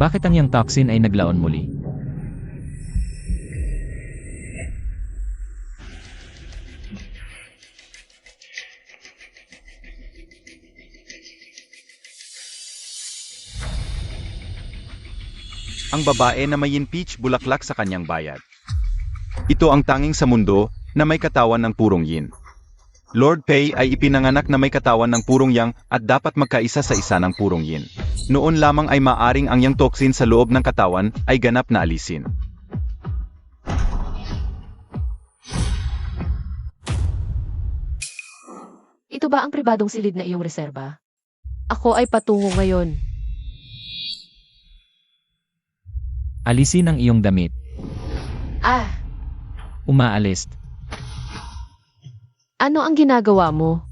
Bakit ang iyang toxin ay naglaon muli? Ang babae na may peach bulaklak sa kanyang bayad. Ito ang tanging sa mundo na may katawan ng purong yin. Lord Pei ay ipinanganak na may katawan ng purong yang at dapat magkaisa sa isa ng purong yin. Noon lamang ay maaring ang yang toxin sa loob ng katawan ay ganap na alisin. Ito ba ang pribadong silid na iyong reserba? Ako ay patungo ngayon. Alisin ang iyong damit. Ah, Umaalis. ano ang ginagawa mo?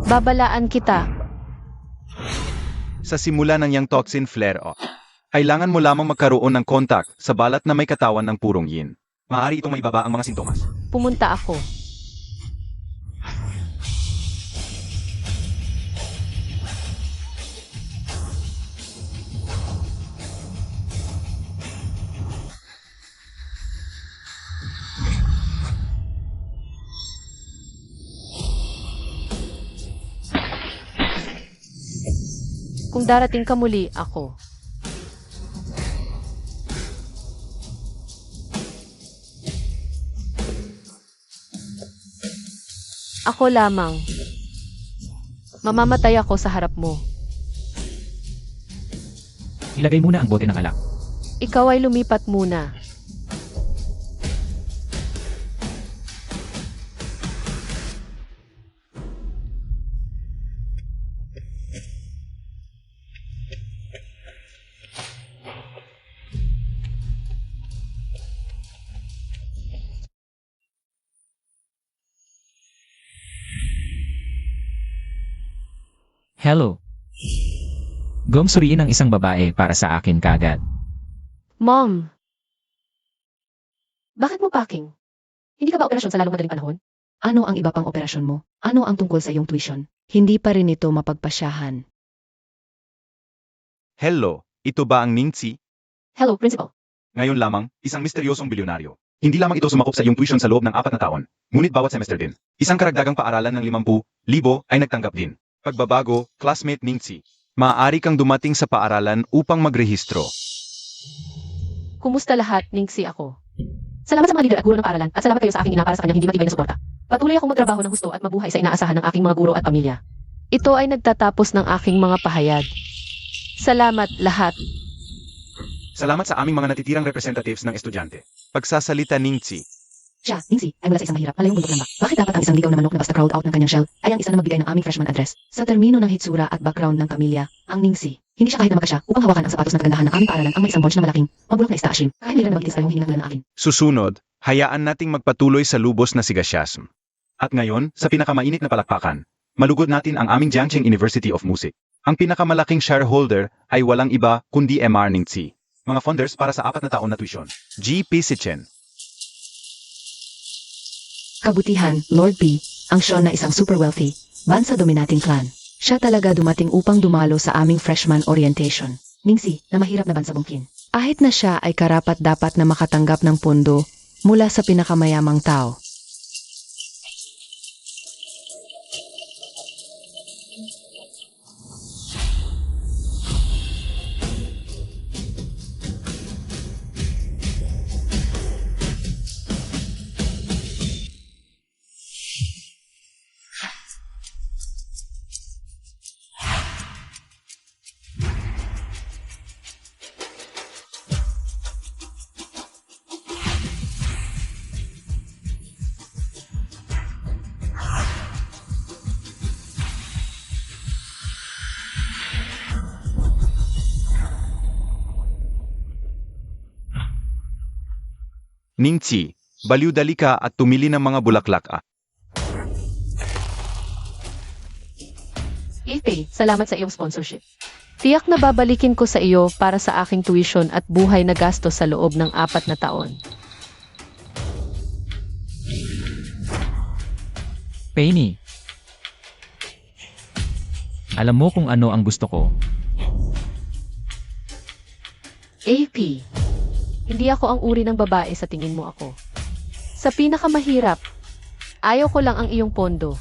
Babalaan kita. Sa simula ng yang toxin flare-off, kailangan mo lamang magkaroon ng contact sa balat na may katawan ng purong yin. Maaari itong maibaba ang mga sintomas. Pumunta ako. Kung darating ka muli, ako. Ako lamang. Mamamatay ako sa harap mo. Ilagay muna ang bote ng alak. Ikaw ay lumipat muna. Hello. Suriin ang isang babae para sa akin kagad. Mom! Bakit mo packing? Hindi ka ba operasyon sa lalong madaling panahon? Ano ang iba pang operasyon mo? Ano ang tungkol sa iyong tuition? Hindi pa rin ito mapagpasyahan. Hello, ito ba ang Ningxi? Hello, Principal. Ngayon lamang, isang misteryosong bilyonaryo. Hindi lamang ito sumakop sa iyong tuition sa loob ng 4 na taon, ngunit bawat semester din. Isang karagdagang paaralan ng 50,000 ay nagtanggap din. Pagbabago, classmate Ningxi. Maaari kang dumating sa paaralan upang magrehistro. Kumusta lahat, Ningxi ako. Salamat sa mga leader at guro ng paaralan at salamat kayo sa aking ina para sa kanyang hindi matibay na suporta. Patuloy akong magtrabaho ng husto at mabuhay sa inaasahan ng aking mga guro at pamilya. Ito ay nagtatapos ng aking mga pahayag. Salamat lahat. Salamat sa aming mga natitirang representatives ng estudyante. Pagsasalita Ningxi. Siya, Ningxi, ay mula sa isang mahirap, malayong bundok lang ba? Bakit dapat ang isang ligaw na manok na basta crowd out ng kanyang shell ay ang isa na magbigay ng aming freshman address? Sa termino ng hitsura at background ng pamilya, ang Ningxi, hindi siya kahit na magkasya upang hawakan ang sapatos na kagandahan ng aming paaralan ang may isang bunch na malaking, mabulok na istashim. Kahit nila na magtiis tayong hinang na akin. Susunod, hayaan nating magpatuloy sa lubos na sigasyasm. At ngayon, sa pinakamainit na palakpakan, malugod natin ang aming Jiangcheng University of Music. Ang pinakamalaking shareholder ay walang iba kundi MR Ningxi. Mga funders para sa 4 na taon na tuition. GP Sichen. Kabutihan, Lord P, ang Sean na isang super wealthy, bansa dominating clan. Siya talaga dumating upang dumalo sa aming freshman orientation. Ningxi, na mahirap na bansa bungkin. Kahit na siya ay karapat-dapat na makatanggap ng pondo mula sa pinakamayamang tao. Ningxi, baliw-dali ka at tumili ng mga bulaklak ah. Ipe, salamat sa iyong sponsorship. Tiyak na babalikin ko sa iyo para sa aking tuition at buhay na gasto sa loob ng 4 na taon. Penny. Alam mo kung ano ang gusto ko. AP, hindi ako ang uri ng babae sa tingin mo ako. Sa pinakamahirap, ayaw ko lang ang iyong pondo.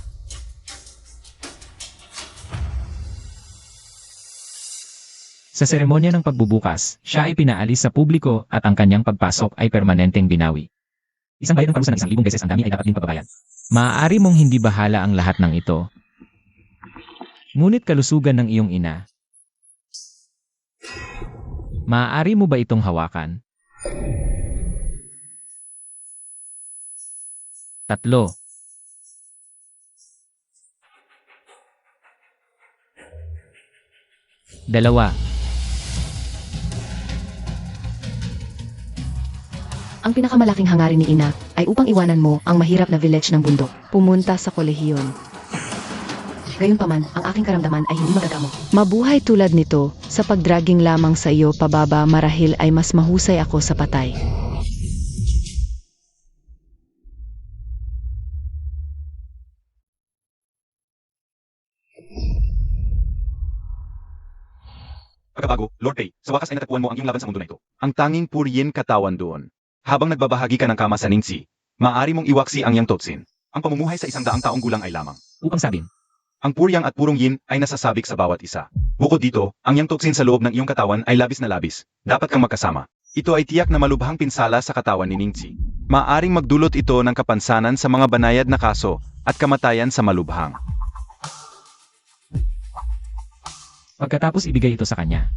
Sa seremonya ng pagbubukas, siya ay pinaalis sa publiko at ang kanyang pagpasok ay permanenteng binawi. Isang bayad ng parusa ng 1,000 beses ang dami ay dapat din pagbabayad. Maaari mong hindi bahala ang lahat ng ito. Ngunit kalusugan ng iyong ina. Maaari mo ba itong hawakan? 3. 2. Ang pinakamalaking hangarin ni Ina ay upang iwanan mo ang mahirap na village ng bundok. Pumunta sa kolehiyon. Gayunpaman, ang aking karamdaman ay hindi magagamot. Mabuhay tulad nito, sa pagdragging lamang sa iyo pababa marahil ay mas mahusay ako sa patay. Pagkabago, Lord Pei, sa wakas ay natagpuan mo ang iyong laban sa mundo na ito. Ang tanging puriyin katawan doon. Habang nagbabahagi ka ng kama sa Ningxi, maaari mong iwaksi ang yang totsin. Ang pamumuhay sa 100 taong gulang ay lamang. Upang sabin, Ang puryang at purong yin ay nasasabik sa bawat isa. Bukod dito, ang yang toksin sa loob ng iyong katawan ay labis na labis. Dapat kang magkasama. Ito ay tiyak na malubhang pinsala sa katawan ni Ningxi. Maaring magdulot ito ng kapansanan sa mga banayad na kaso at kamatayan sa malubhang. pagkatapos ibigay ito sa kanya.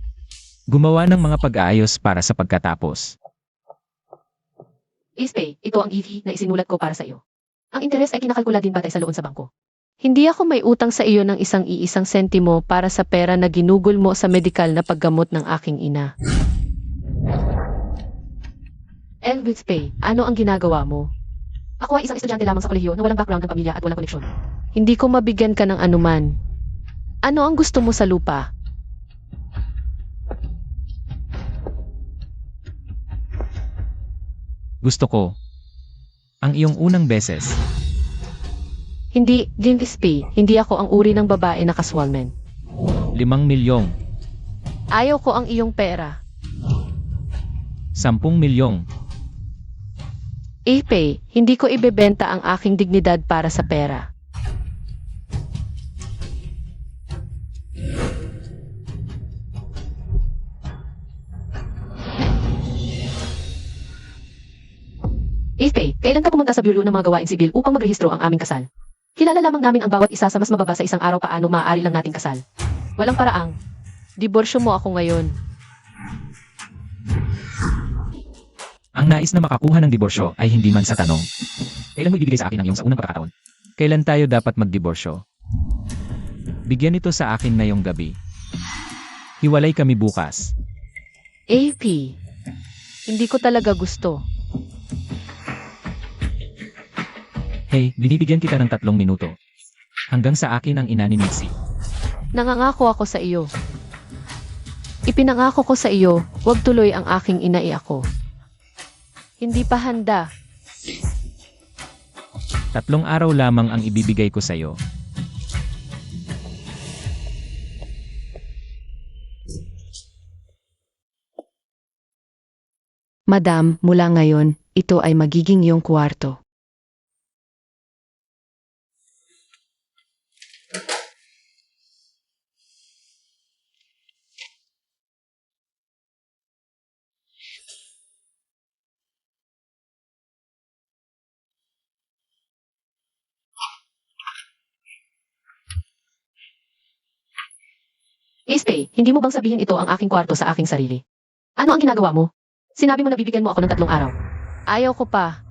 Gumawa ng mga pag-aayos para sa pagkatapos. Ispe, ito ang EV na isinulat ko para sa iyo. Ang interes ay kinakalkula din batay sa loon sa bangko. Hindi ako may utang sa iyo ng isang sentimo para sa pera na ginugol mo sa medikal na paggamot ng aking ina. Elvis Pay, ano ang ginagawa mo? Ako ay isang estudyante lamang sa kolehiyo na walang background ng pamilya at walang koneksyon. Hindi ko mabigyan ka ng anuman. Ano ang gusto mo sa lupa? Gusto ko. Ang iyong unang beses. Hindi, Elvis Pay, hindi ako ang uri ng babae na casualmen. 5 milyong. Ayaw ko ang iyong pera. 10 milyong. Pay, hindi ko ibebenta ang aking dignidad para sa pera. Pay, kailan ka pumunta sa Bureau ng mga gawain sibil upang magrehistro ang aming kasal? Kilala lamang namin ang bawat isa sa mas mababa sa isang araw paano maaari lang nating kasal. Walang paraang. Diborsyo mo ako ngayon. Ang nais na makakuha ng diborsyo ay hindi man sa tanong. Kailan mo ibibigay sa akin ang iyong sa unang pagkakataon? Kailan tayo dapat magdiborsyo? Bigyan ito sa akin ngayong gabi. Hiwalay kami bukas. AP, hindi ko talaga gusto. Hey, binibigyan kita ng 3 minuto. Hanggang sa akin ang ina ni Nixie. Nangangako ako sa iyo. Ipinangako ko sa iyo, huwag tuloy ang aking inai ako. Hindi pa handa. 3 araw lamang ang ibibigay ko sa iyo. Madam, mula ngayon, ito ay magiging iyong kwarto. Pay, hindi mo bang sabihin ito ang aking kwarto sa aking sarili? Ano ang ginagawa mo? Sinabi mo na bibigyan mo ako ng 3 araw. Ayaw ko pa.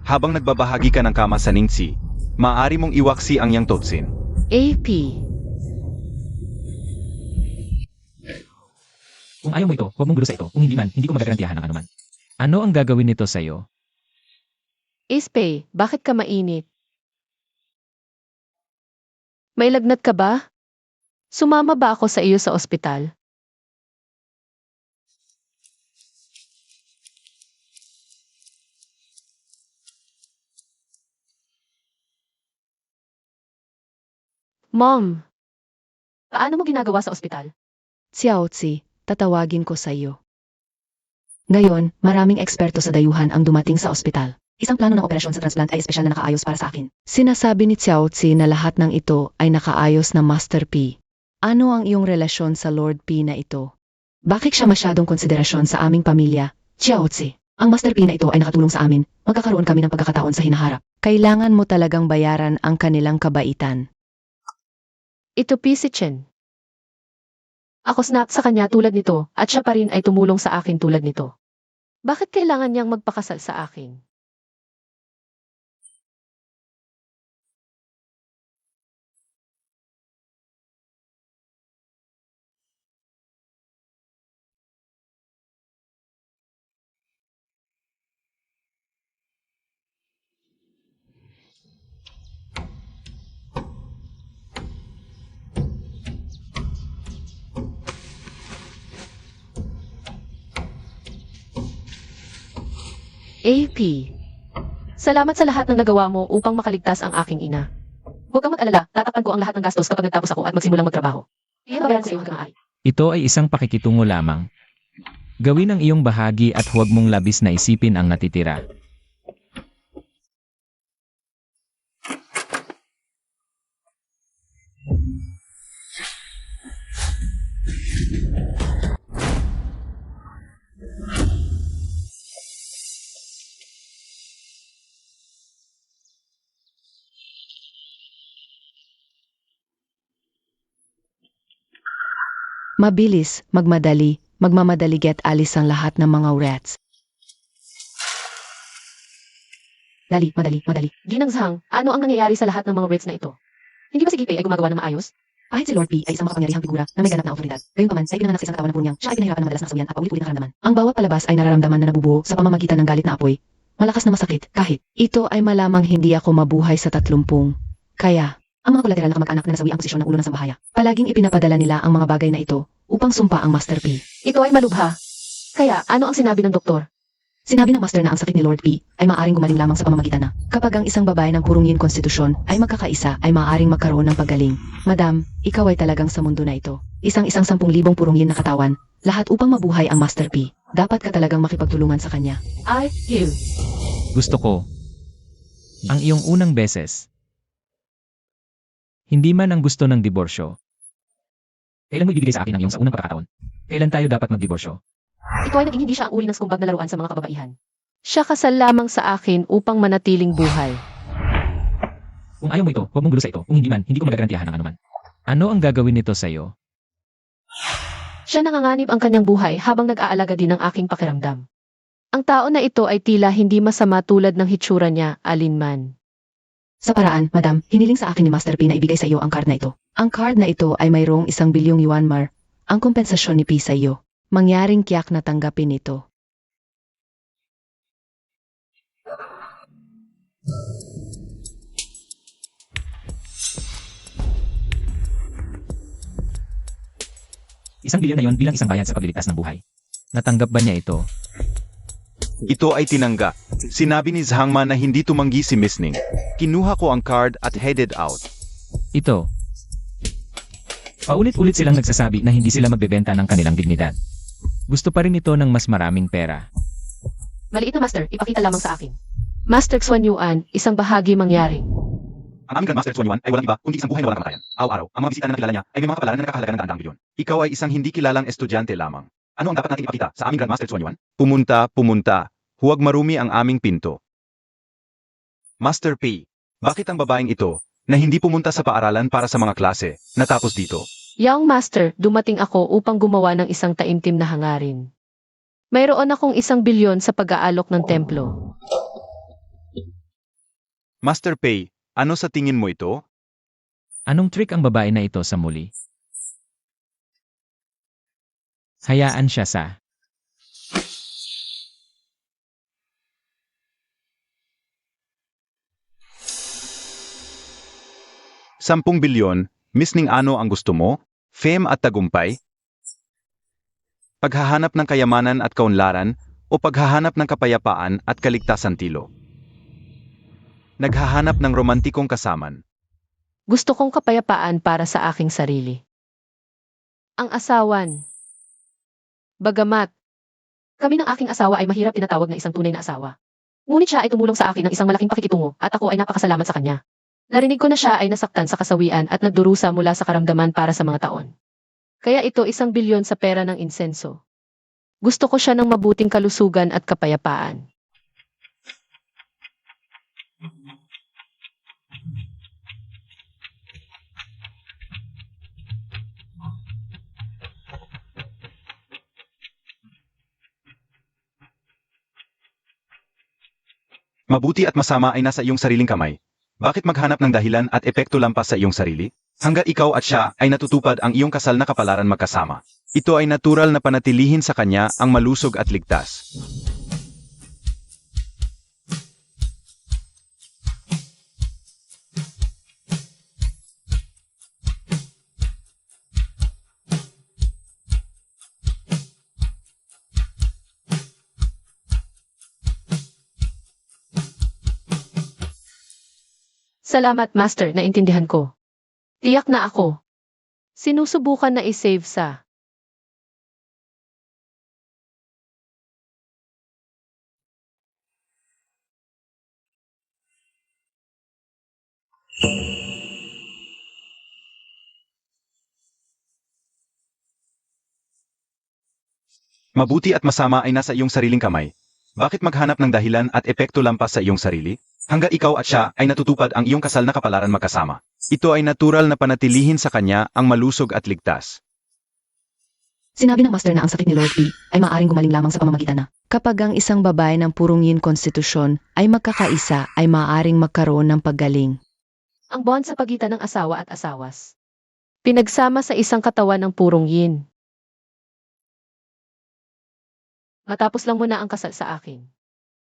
Habang nagbabahagi ka ng kama sa Ningxi, maaari mong iwaksi ang yang totsin. AP, Kung ayaw mo ito, huwag mong gulo sa ito. Kung hindi man, hindi ko magagarantiyahan ng anuman. Ano ang gagawin nito sa iyo? Pay, bakit ka mainit? May lagnat ka ba? Sumama ba ako sa iyo sa ospital? Mom, Paano mo ginagawa sa ospital? Xiaozi, tatawagin ko sa iyo. Ngayon, maraming eksperto sa dayuhan ang dumating sa ospital. Isang plano ng operasyon sa transplant ay espesyal na nakaayos para sa akin. Sinasabi ni Xiaozi na lahat ng ito ay nakaayos na Master P. Ano ang iyong relasyon sa Lord P na ito? Bakit siya masyadong konsiderasyon sa aming pamilya? Xiaozi, ang Master P na ito ay nakatulong sa amin. Magkakaroon kami ng pagkakataon sa hinaharap. Kailangan mo talagang bayaran ang kanilang kabaitan. Ito si Chen. Ako snap sa kanya tulad nito at siya pa rin ay tumulong sa akin tulad nito. Bakit kailangan niyang magpakasal sa akin? AP. Salamat sa lahat ng nagawa mo upang makaligtas ang aking ina. Huwag kang mag-alala, tatakpan ko ang lahat ng gastos kapag nagtapos ako at magsimulang magtrabaho. Iyan babayaran ko sa iyo hanggang maaari. Ito ay isang pakikitungo lamang. Gawin ang iyong bahagi at huwag mong labis na isipin ang natitira. Mabilis, magmamadali get alis ang lahat ng mga rats. Madali. Ginang Zhang, ano ang nangyayari sa lahat ng mga rates na ito? Hindi ba si Gipei ay gumagawa ng maayos? Kahit si Lord P ay isang makapangyarihang figura na may ganap na autoridad. Gayunpaman ay pinanganak sa isang katawan ng punyang siya ay pinahirapan ng madalas na kasawian at paulit-ulit na karamdaman. Ang bawat palabas ay nararamdaman na nabubuo sa pamamagitan ng galit na apoy. Malakas na masakit kahit ito ay malamang hindi ako mabuhay sa 30. Kaya, ang mga kolateral na kamag-anak na nasawi ang posisyon ng ulo ng sambahaya. Palaging ipinapadala nila ang mga bagay na ito upang sumpa ang Master P. Ito ay malubha. Kaya, ano ang sinabi ng doktor? Sinabi ng Master na ang sakit ni Lord P ay maaaring gumaling lamang sa pamamagitan na kapag ang isang babae ng purong yin konstitusyon ay magkakaisa ay maaaring magkaroon ng paggaling. Madam, ikaw ay talagang sa mundo na ito. Isang 10,000 purong yin na katawan, lahat upang mabuhay ang Master P. Dapat ka talagang makipagtulungan sa kanya. You. Gusto ko. Ang iyong unang beses. Hindi man ang gusto ng diborsyo. Kailan mo ibibigay sa akin ang iyong sa unang pagkakataon? Kailan tayo dapat magdiborsyo? Ito ay naging hindi siya ang uri ng skumbag na laruan sa mga kababaihan. Siya kasal lamang sa akin upang manatiling buhay. Kung ayaw mo ito, huwag mong gulo sa ito. Kung hindi man, hindi ko magagarantiyahan ng anuman. Ano ang gagawin nito sa iyo? Siya nanganganib ang kanyang buhay habang nag-aalaga din ng aking pakiramdam. Ang tao na ito ay tila hindi masama tulad ng hitsura niya, alinman. Sa paraan, Madam, hiniling sa akin ni Master P na ibigay sa iyo ang card na ito. Ang card na ito ay mayroong 1 bilyong yuan mar. Ang kompensasyon ni P sa iyo. Mangyaring tiyak na tanggapin ito. Isang bilyon na yon bilang isang bayad sa pagliligtas ng buhay. Natanggap ba niya ito? Ito ay tinangga. Sinabi ni Zhangma na hindi tumanggi si Miss Ning. Kinuha ko ang card at headed out. Ito. Paulit-ulit silang nagsasabi na hindi sila magbebenta ng kanilang dignidad. Gusto pa rin ito ng mas maraming pera. Maliit na master, ipakita lamang sa akin. Master Xuan Yuan, isang bahagi mangyari. Ang aming Grandmaster Xuan Yuan ay walang iba kundi isang buhay na walang kamatayan. Araw-araw, ang mga bisita na nakilala niya ay may mga kapalaran na nakakahalaga ng daang bilyon. Ikaw ay isang hindi kilalang estudyante lamang. Ano ang dapat natin ipakita sa aming Grandmaster Xuan Yuan? Pumunta. Huwag marumi ang aming pinto. Master P, bakit ang babaeng ito, na hindi pumunta sa paaralan para sa mga klase, natapos dito? Young Master, dumating ako upang gumawa ng isang taimtim na hangarin. Mayroon akong 1 bilyon sa pag-aalok ng templo. Master Pei, ano sa tingin mo ito? Anong trick ang babae na ito sa muli? Hayaan siya sa... 10 bilyon, Miss Ning ano ang gusto mo? Fame at tagumpay? Paghahanap ng kayamanan at kaunlaran o paghahanap ng kapayapaan at kaligtasan tilo? Naghahanap ng romantikong kasaman. Gusto kong kapayapaan para sa aking sarili. Ang asawan. Bagamat, kami ng aking asawa ay mahirap tinatawag na isang tunay na asawa. Ngunit siya ay tumulong sa akin ng isang malaking pakikitungo at ako ay napakasalamat sa kanya. Narinig ko na siya ay nasaktan sa kasawian at nagdurusa mula sa karamdaman para sa mga taon. Kaya ito 1 bilyon sa pera ng insenso. Gusto ko siya ng mabuting kalusugan at kapayapaan. Mabuti at masama ay nasa iyong sariling kamay. Bakit maghanap ng dahilan at epekto lampas sa iyong sarili? Hanggat ikaw at siya ay natutupad ang iyong kasal na kapalaran magkasama. Ito ay natural na panatilihin sa kanya ang malusog at ligtas. Salamat, Master, naintindihan ko. Tiyak na ako. Sinusubukan na i-save sa... Mabuti at masama ay nasa iyong sariling kamay. Bakit maghanap ng dahilan at epekto lampas sa iyong sarili? Hanggat ikaw at siya ay natutupad ang iyong kasal na kapalaran magkasama. Ito ay natural na panatilihin sa kanya ang malusog at ligtas. Sinabi ng Master na ang sakit ni Lord B ay maaaring gumaling lamang sa pamamagitan na kapag ang isang babae ng purong yin konstitusyon ay magkakaisa ay maaaring magkaroon ng paggaling. Ang bond sa pagitan ng asawa at asawas. Pinagsama sa isang katawan ng purong yin. Matapos lang muna ang kasal sa akin.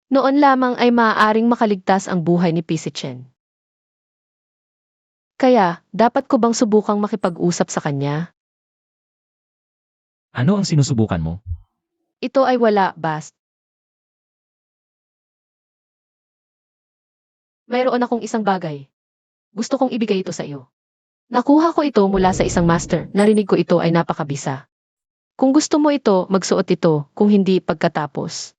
Noon lamang ay maaaring makaligtas ang buhay ni Pisichen. Kaya, dapat ko bang subukang makipag-usap sa kanya? Ano ang sinusubukan mo? Ito ay wala, Bast. Mayroon akong isang bagay. Gusto kong ibigay ito sa iyo. Nakuha ko ito mula sa isang master. Narinig ko ito ay napakabisa. Kung gusto mo ito, magsuot ito. Kung hindi, pagkatapos.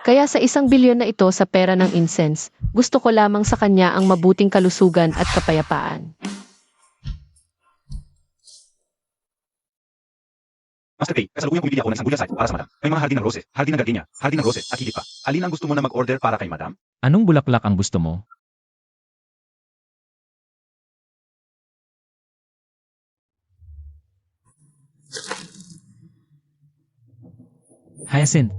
Kaya sa 1 bilyon na ito sa pera ng incense, gusto ko lamang sa kanya ang mabuting kalusugan at kapayapaan. Master Pei, kasalukuyang bumibili ako ng isang gulya site para sa madam. May mga hardin ng roses, hardin ng gardenia, hardin ng roses, at higit pa. Alin ang gusto mo na mag-order para kay madam? Anong bulaklak ang gusto mo? Hyacinth.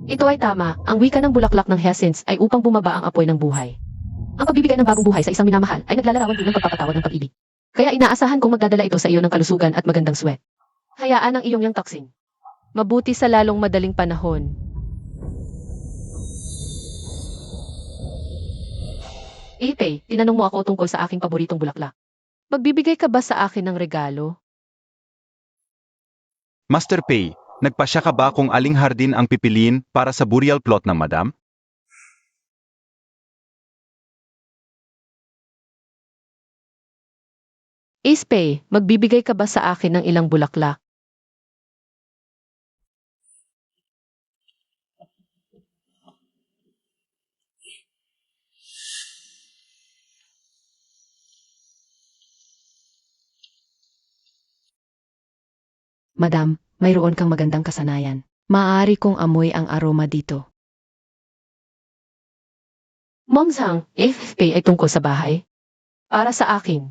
Ito ay tama, ang wika ng bulaklak ng hyacinths ay upang bumaba ang apoy ng buhay. Ang pagbibigay ng bagong buhay sa isang minamahal ay naglalarawan din ng pagpapatawad ng pag-ibig. Kaya inaasahan kong magdadala ito sa iyo ng kalusugan at magandang sweat. Hayaan ang iyong yang taksin. Mabuti sa lalong madaling panahon. Ipay, tinanong mo ako tungkol sa aking paboritong bulaklak. Magbibigay ka ba sa akin ng regalo? Master Pei, nagpasya ka ba kung aling hardin ang pipiliin para sa burial plot ng madam? Ispay, magbibigay ka ba sa akin ng ilang bulaklak? Madam, mayroon kang magandang kasanayan. Maaari kong amoy ang aroma dito. Momsang, FFP ay tungkol sa bahay? Para sa akin.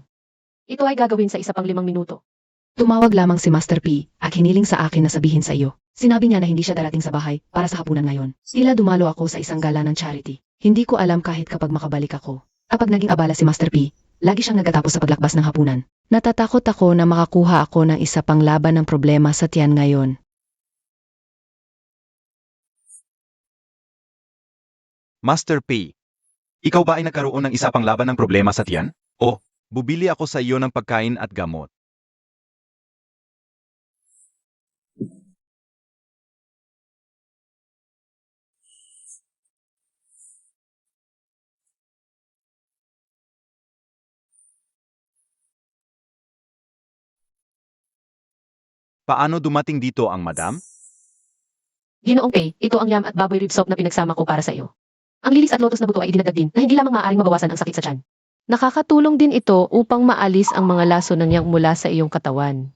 Ito ay gagawin sa 5 minuto. Tumawag lamang si Master P at hiniling sa akin na sabihin sa iyo. Sinabi niya na hindi siya darating sa bahay para sa hapunan ngayon. Tila dumalo ako sa isang gala ng charity. Hindi ko alam kahit kapag makabalik ako. Kapag naging abala si Master P, lagi siyang nagtatapos sa paglakbas ng hapunan. Natatakot ako na makakuha ako ng isa pang laban ng problema sa tiyan ngayon. Master Pei, ikaw ba ay nagkaroon ng isa pang laban ng problema sa tiyan? O, bubili ako sa iyo ng pagkain at gamot. Paano dumating dito ang madam? Ginoong Pei, ito ang yam at baboy rib soup na pinagsama ko para sa iyo. Ang lilis at lotus na buto ay idinagdag din na hindi lamang maaaring mabawasan ang sakit sa tiyan. Nakakatulong din ito upang maalis ang mga laso ng yang mula sa iyong katawan.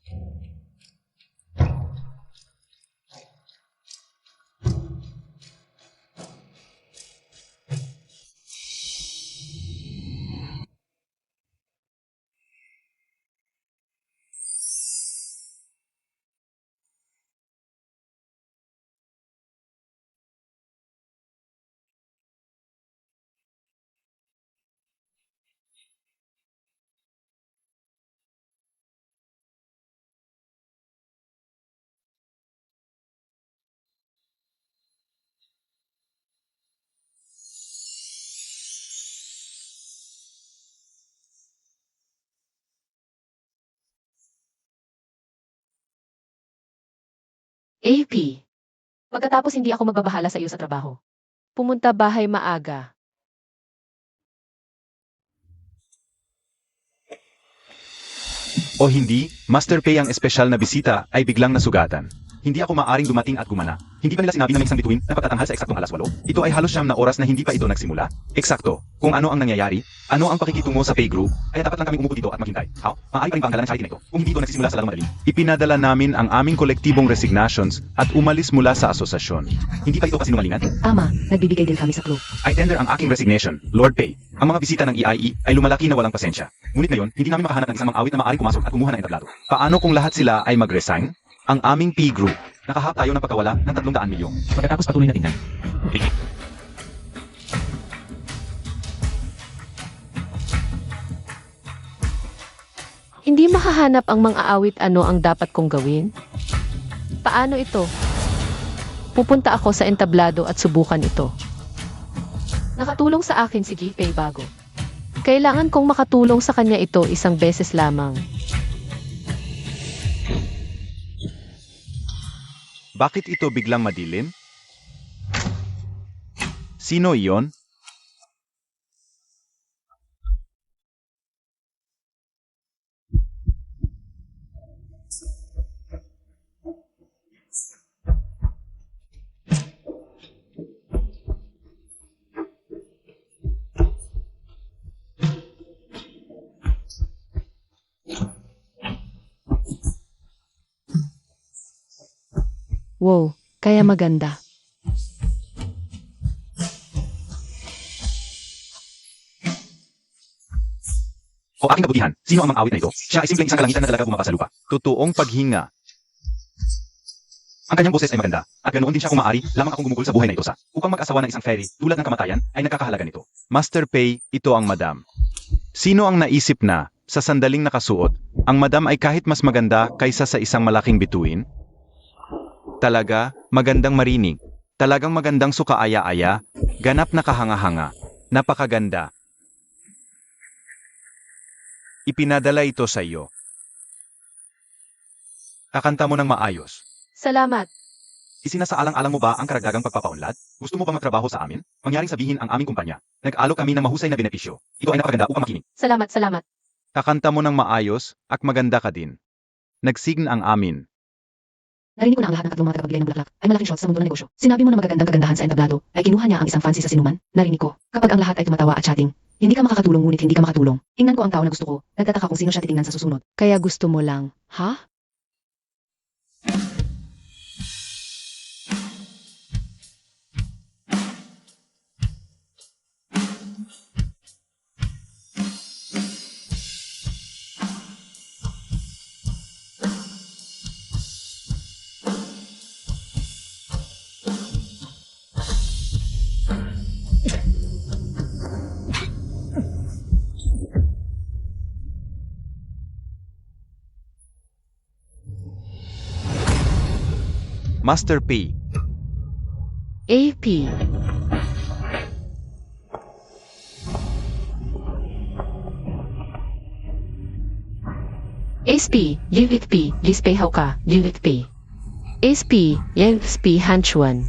AP. Pagkatapos hindi ako magbabahala sa iyo sa trabaho. Pumunta bahay maaga. O hindi, Master Pei ang espesyal na bisita ay biglang nasugatan. Hindi ako maaring dumating at gumana. Hindi ba nila sinabi na may isang bituin na pagtatanghal sa eksaktong 8:00? Ito ay halos 9 na oras na hindi pa ito nagsimula. Eksakto. Kung ano ang nangyayari, ano ang pakikitungo sa Pei Group, ay dapat lang kaming umupo dito at maghintay. How? Maaari pa rin panggalan ng charity na ito kung hindi ito nagsisimula sa lalong madaling. Ipinadala namin ang aming kolektibong resignations at umalis mula sa asosasyon. Hindi pa ito kasinungalingan? Ama, nagbibigay din kami sa clue. I tender ang aking resignation, Lord Pei. Ang mga bisita ng EIE ay lumalaki na walang pasensya. Ngunit ngayon, hindi namin makahanap ng isang mang-awit na maaaring pumasok at kumuha ng entablado. Paano kung lahat sila ay mag-resign? Ang aming P Group, nakahap tayo ng pagkawala ng 300 milyon. Pagkatapos patuloy na tingnan. Hindi makahanap ang mang-aawit ano ang dapat kong gawin? Paano ito? Pupunta ako sa entablado at subukan ito. Nakatulong sa akin si Pei bago. Kailangan kong makatulong sa kanya ito isang beses lamang. Bakit ito biglang madilim? Sino iyon? Wow, kaya maganda. O aking kabutihan, sino ang mang-awit na ito? Siya ay simpleng isang kalangitan na dalaga bumaba sa lupa. Totoong paghinga. Ang kanyang boses ay maganda, at ganoon din siya kung maaari, lamang akong gumugol sa buhay na ito sa, upang mag-asawa ng isang fairy, tulad ng kamatayan, ay nagkakahalaga nito. Master Pei, ito ang madam. Sino ang naisip na, sa sandaling nakasuot, ang madam ay kahit mas maganda kaysa sa isang malaking bituin? Talaga, magandang marinig. Talagang magandang sukaaya-aya, ganap na kahanga-hanga, napakaganda. Ipinadala ito sa iyo. Kakanta mo ng maayos. Salamat. Isinasaalang-alang mo ba ang karagdagang pagpapaunlad? Gusto mo ba magtrabaho sa amin? Mangyaring sabihin ang aming kumpanya. Nag-alok kami ng mahusay na benepisyo. Ito ay napakaganda upang makinig. Salamat, salamat. Kakanta mo ng maayos, at maganda ka din. Nagsign ang amin. Narinig ko na ang lahat ng tatlong mga tagapagbigay ng bulaklak ay malaking shot sa mundo ng negosyo. Sinabi mo na magagandang kagandahan sa entablado ay kinuha niya ang isang fancy sa sinuman. Narinig ko. Kapag ang lahat ay tumatawa at chatting, hindi ka makakatulong ngunit hindi ka makatulong. Tingnan ko ang tao na gusto ko. Nagtataka kung sino siya titingnan sa susunod. Kaya gusto mo lang, ha? Master Pei. AP. SP, Livit P, Lispe Hauka, Livit P. SP, Yelps P, Hanchuan.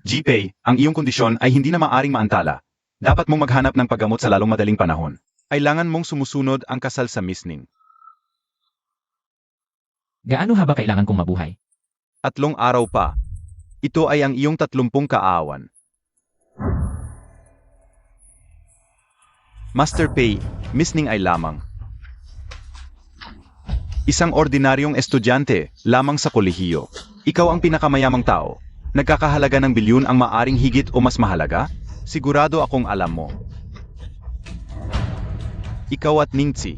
G-Pei, ang iyong kondisyon ay hindi na maaring maantala. Dapat mong maghanap ng paggamot sa lalong madaling panahon. Kailangan mong sumusunod ang kasal sa misning. Gaano haba kailangan kong mabuhay? 3 araw pa. Ito ay ang iyong 30 kaawan. Master Pay, Miss Ning ay lamang. Isang ordinaryong estudyante, lamang sa kolehiyo. Ikaw ang pinakamayamang tao. Nagkakahalaga ng bilyon ang maaring higit o mas mahalaga? Sigurado akong alam mo. Ikaw at Ningxi.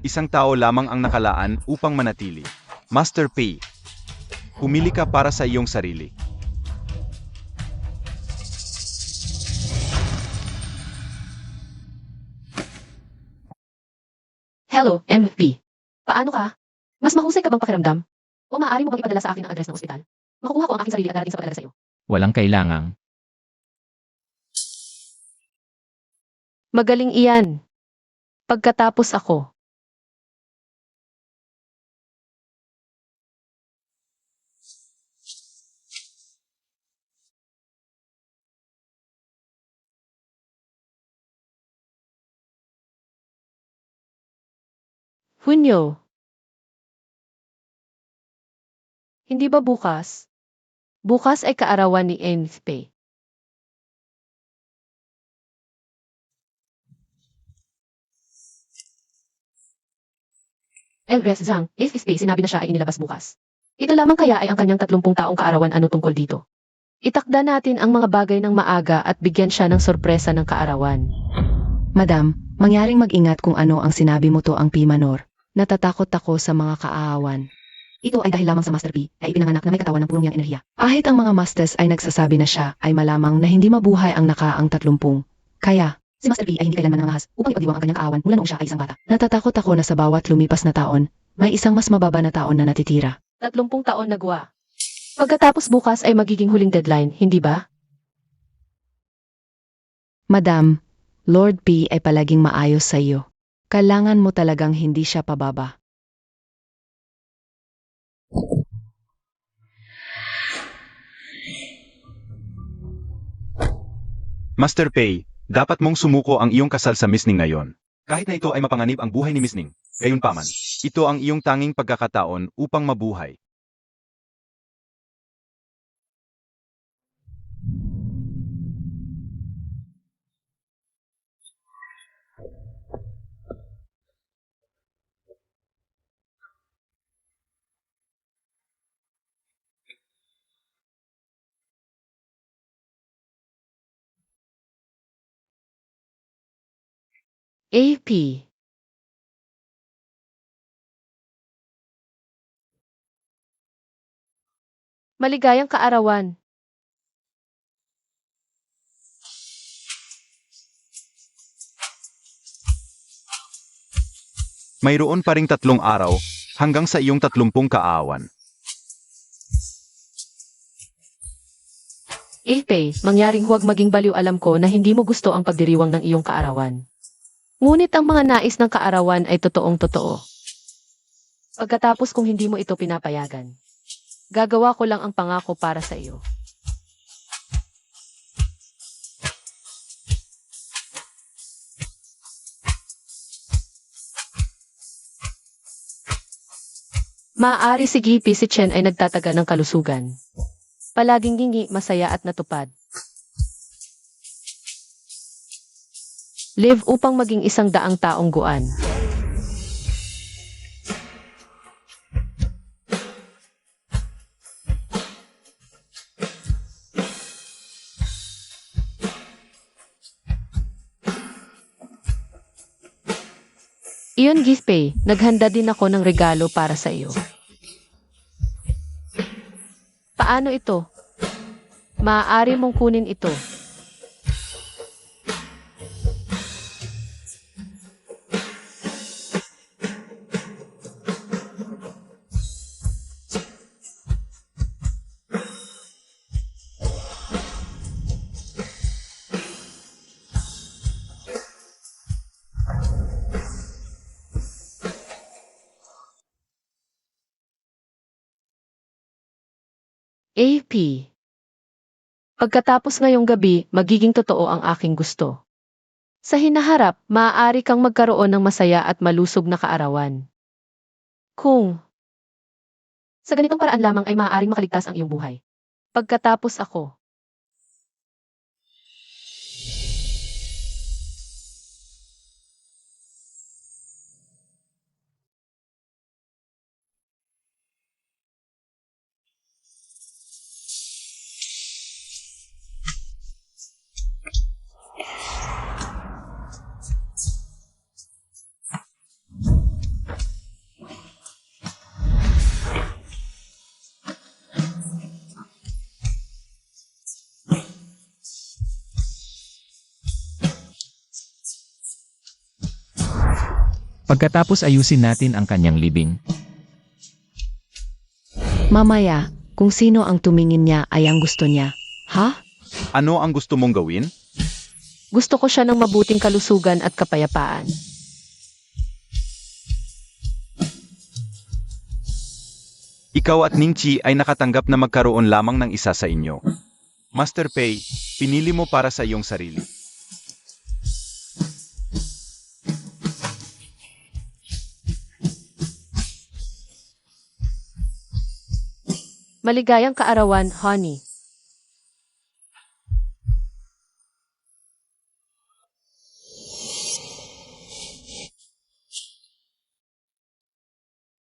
Isang tao lamang ang nakalaan upang manatili. Master Pay, pumili ka para sa iyong sarili. Hello, MFP. Paano ka? Mas mahusay ka bang pakiramdam? O maaari mo bang ipadala sa akin ang address ng ospital? Makukuha ko ang aking sarili at darating sa pag-alala sa iyo. Walang kailangang. Magaling iyan. Pagkatapos ako. Hunyo. Hindi ba bukas? Bukas ay kaarawan ni NFP. Elbres Zhang, FSP sinabi na siya ay inilabas bukas. Ito lamang kaya ay ang kanyang 30 taong kaarawan ano tungkol dito. Itakda natin ang mga bagay ng maaga at bigyan siya ng sorpresa ng kaarawan. Madam, mangyaring mag-ingat kung ano ang sinabi mo to ang P. Manor. Natatakot ako sa mga kaawan. Ito ay dahil lamang sa Master P ay ipinanganak na may katawan ng purong yang enerhiya. Kahit ang mga masters ay nagsasabi na siya ay malamang na hindi mabuhay ang nakaang 30. Kaya, Si Master P ay hindi kailanman nangahas upang ipagdiwang ang kanyang kaawan mula noong siya ay isang bata. natatakot ako na sa bawat lumipas na taon, may isang mas mababa na taon na natitira. 30 taon nagwa. Pagkatapos bukas ay magiging huling deadline, hindi ba? Madam, Lord P ay palaging maayos sa iyo. Kailangan mo talagang hindi siya pababa. Master Pay, dapat mong sumuko ang iyong kasal sa Miss Ning ngayon. Kahit na ito ay mapanganib ang buhay ni Miss Ning, gayunpaman, ito ang iyong tanging pagkakataon upang mabuhay. AP. Maligayang kaarawan. Mayroon pa ring 3 araw hanggang sa iyong 30 kaawan. AP, mangyaring huwag maging baliw alam ko na hindi mo gusto ang pagdiriwang ng iyong kaarawan. Ngunit ang mga nais ng kaarawan ay totoong totoo. Pagkatapos kung hindi mo ito pinapayagan, gagawa ko lang ang pangako para sa iyo. Maaari si Gipi si Chen ay nagtataga ng kalusugan. Palaging gingi, masaya at natupad. Live upang maging 100 taong guan. Iyon Gispay, naghanda din ako ng regalo para sa iyo. Paano ito? Maaari mong kunin ito. AP. Pagkatapos ngayong gabi, magiging totoo ang aking gusto. Sa hinaharap, maaari kang magkaroon ng masaya at malusog na kaarawan. Kung Sa ganitong paraan lamang ay maaaring makaligtas ang iyong buhay. Pagkatapos ako, Pagkatapos ayusin natin ang kanyang libing. Mamaya, kung sino ang tumingin niya ay ang gusto niya. Ha? Ano ang gusto mong gawin? gusto ko siya ng mabuting kalusugan at kapayapaan. Ikaw at Ningchi ay nakatanggap na magkaroon lamang ng isa sa inyo. Master Pei, pinili mo para sa iyong sarili. Maligayang kaarawan, honey.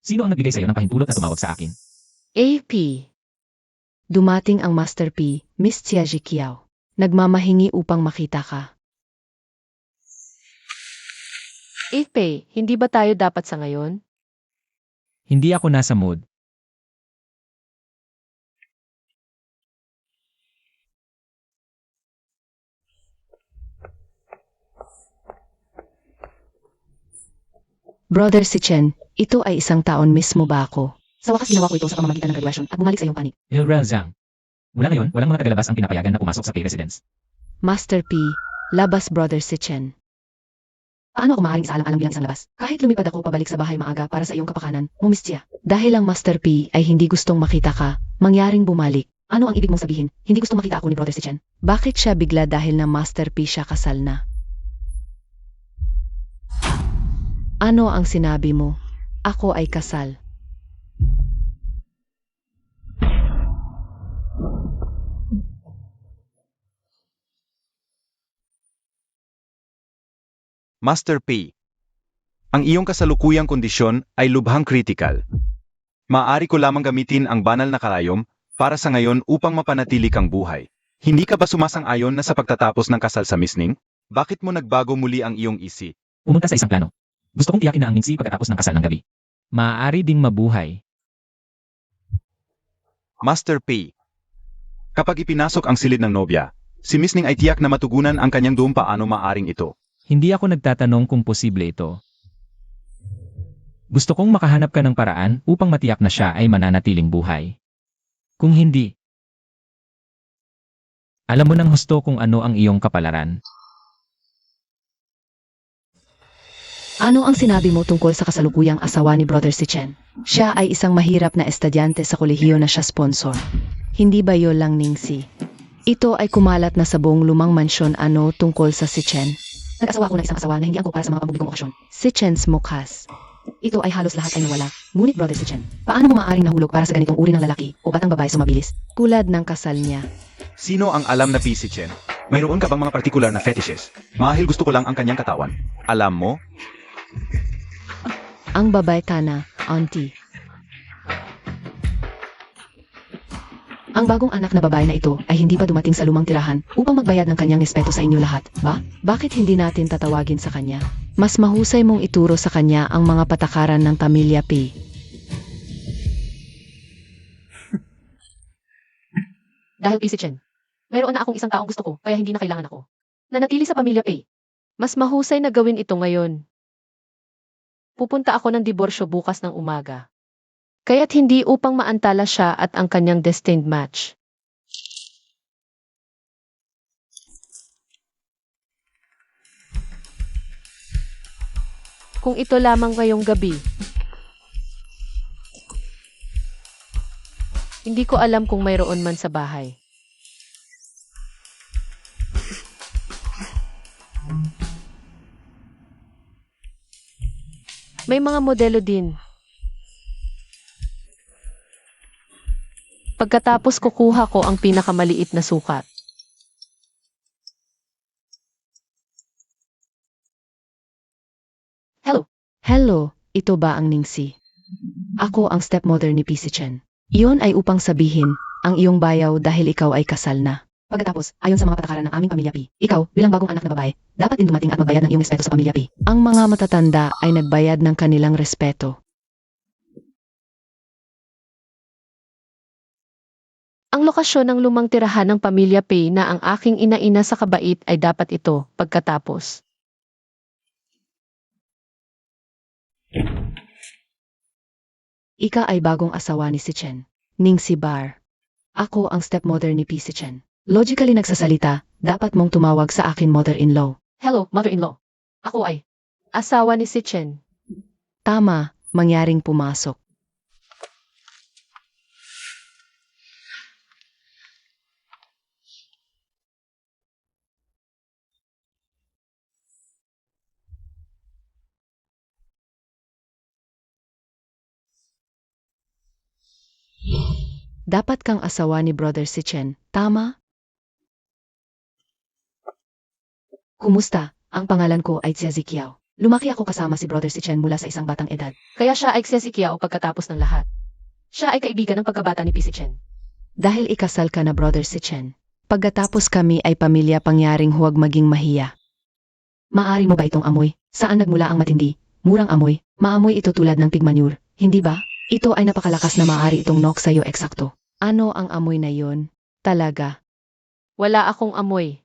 Sino ang nagbigay sa iyo ng pahintulot na tumawag sa akin? AP. Dumating ang Master P, Miss Xiaji Kiao. Nagmamahingi upang makita ka. AP, hindi ba tayo dapat sa ngayon? Hindi ako nasa mood. Brother si Chen, ito ay isang taon mismo ba ako? Sa wakas ginawa ko ito sa pamamagitan ng graduation at bumalik sa iyong panig. Ilrel Zhang. Mula ngayon, walang mga tagalabas ang pinapayagan na pumasok sa Pei Residence. Master P, labas Brother si Chen. Paano ako maaaring isaalang-alang bilang isang labas? Kahit lumipad ako pabalik sa bahay maaga para sa iyong kapakanan, mumistia. Dahil ang Master P ay hindi gustong makita ka, mangyaring bumalik. Ano ang ibig mong sabihin? Hindi gustong makita ako ni Brother si Chen? Bakit siya bigla dahil na Master P siya kasal na? Ano ang sinabi mo? Ako ay kasal. Master Pei, ang iyong kasalukuyang kondisyon ay lubhang critical. Maaari ko lamang gamitin ang banal na karayom para sa ngayon upang mapanatili kang buhay. Hindi ka ba sumasang-ayon na sa pagtatapos ng kasal sa Miss Ning? Bakit mo nagbago muli ang iyong isip? Pumunta sa isang plano. Gusto kong tiyakin na ang Ningxi pagkatapos ng kasal ng gabi. Maaari ding mabuhay. Master Pei, kapag ipinasok ang silid ng nobya, si Miss Ning ay tiyak na matugunan ang kanyang doon paano maaring ito. Hindi ako nagtatanong kung posible ito. Gusto kong makahanap ka ng paraan upang matiyak na siya ay mananatiling buhay. Kung hindi, alam mo nang husto kung ano ang iyong kapalaran. Ano ang sinabi mo tungkol sa kasalukuyang asawa ni Brother si Chen? Siya ay isang mahirap na estudyante sa kolehiyo na siya sponsor. Hindi ba yun lang, Ningxi? Ito ay kumalat na sa buong lumang mansyon ano tungkol sa si Chen. Nag-asawa ako ng isang asawa na hindi angkop para sa mga pampublikong okasyon. Si Chen's mukhas. Ito ay halos lahat ay nawala. Ngunit Brother si Chen, paano mo maaaring nahulog para sa ganitong uri ng lalaki o batang babae sumabilis? Kulad ng kasal niya. Sino ang alam na P si Chen? Mayroon ka bang mga partikular na fetishes? Mahil gusto ko lang ang kanyang katawan. Alam mo? Ang babay tana, auntie. Ang bagong anak na babae na ito ay hindi pa dumating sa lumang tirahan upang magbayad ng kanyang respeto sa inyo lahat, ba? Bakit hindi natin tatawagin sa kanya? Mas mahusay mong ituro sa kanya ang mga patakaran ng pamilya P. Dahil kay si Chen, mayroon na akong isang taong gusto ko kaya hindi na kailangan ako. Nanatili sa pamilya Pei. Mas mahusay na gawin ito ngayon. Pupunta ako ng diborsyo bukas ng umaga. Kaya't hindi upang maantala siya at ang kanyang destined match. Kung ito lamang ngayong gabi, hindi ko alam kung mayroon man sa bahay. May mga modelo din. Pagkatapos kukuha ko ang pinakamaliit na sukat. Hello. Hello, ito ba ang Ningxi? Ako ang stepmother ni P. Si Chen. Iyon ay upang sabihin, ang iyong bayaw dahil ikaw ay kasal na. Pagkatapos, ayon sa mga patakaran ng aming pamilya P, ikaw, bilang bagong anak na babae, dapat din dumating at magbayad ng iyong respeto sa pamilya P. Ang mga matatanda ay nagbayad ng kanilang respeto. Ang lokasyon ng lumang tirahan ng pamilya Pei na ang aking ina-ina sa kabait ay dapat ito pagkatapos. Ika ay bagong asawa ni si Chen. Ningxi Bar. Ako ang stepmother ni P. Si Chen. Logically nagsasalita, dapat mong tumawag sa akin mother-in-law. Hello, mother-in-law. Ako ay asawa ni si Chen. Tama, mangyaring pumasok. Dapat kang asawa ni brother si Chen, tama? Kumusta? Ang pangalan ko ay Xia Ziqiao. Lumaki ako kasama si brother si Chen mula sa isang batang edad. Kaya siya ay Xiao pagkatapos ng lahat. Siya ay kaibigan ng pagkabata ni P. Si Chen. Dahil ikasal ka na brother si Chen. Pagkatapos kami ay pamilya pangyaring huwag maging mahiya. Maari mo ba itong amoy? Saan nagmula ang matindi? Murang amoy. Maamoy ito tulad ng pigmanyur, hindi ba? Ito ay napakalakas na maaari itong knock sa'yo eksakto. Ano ang amoy na yon? Talaga. Wala akong amoy.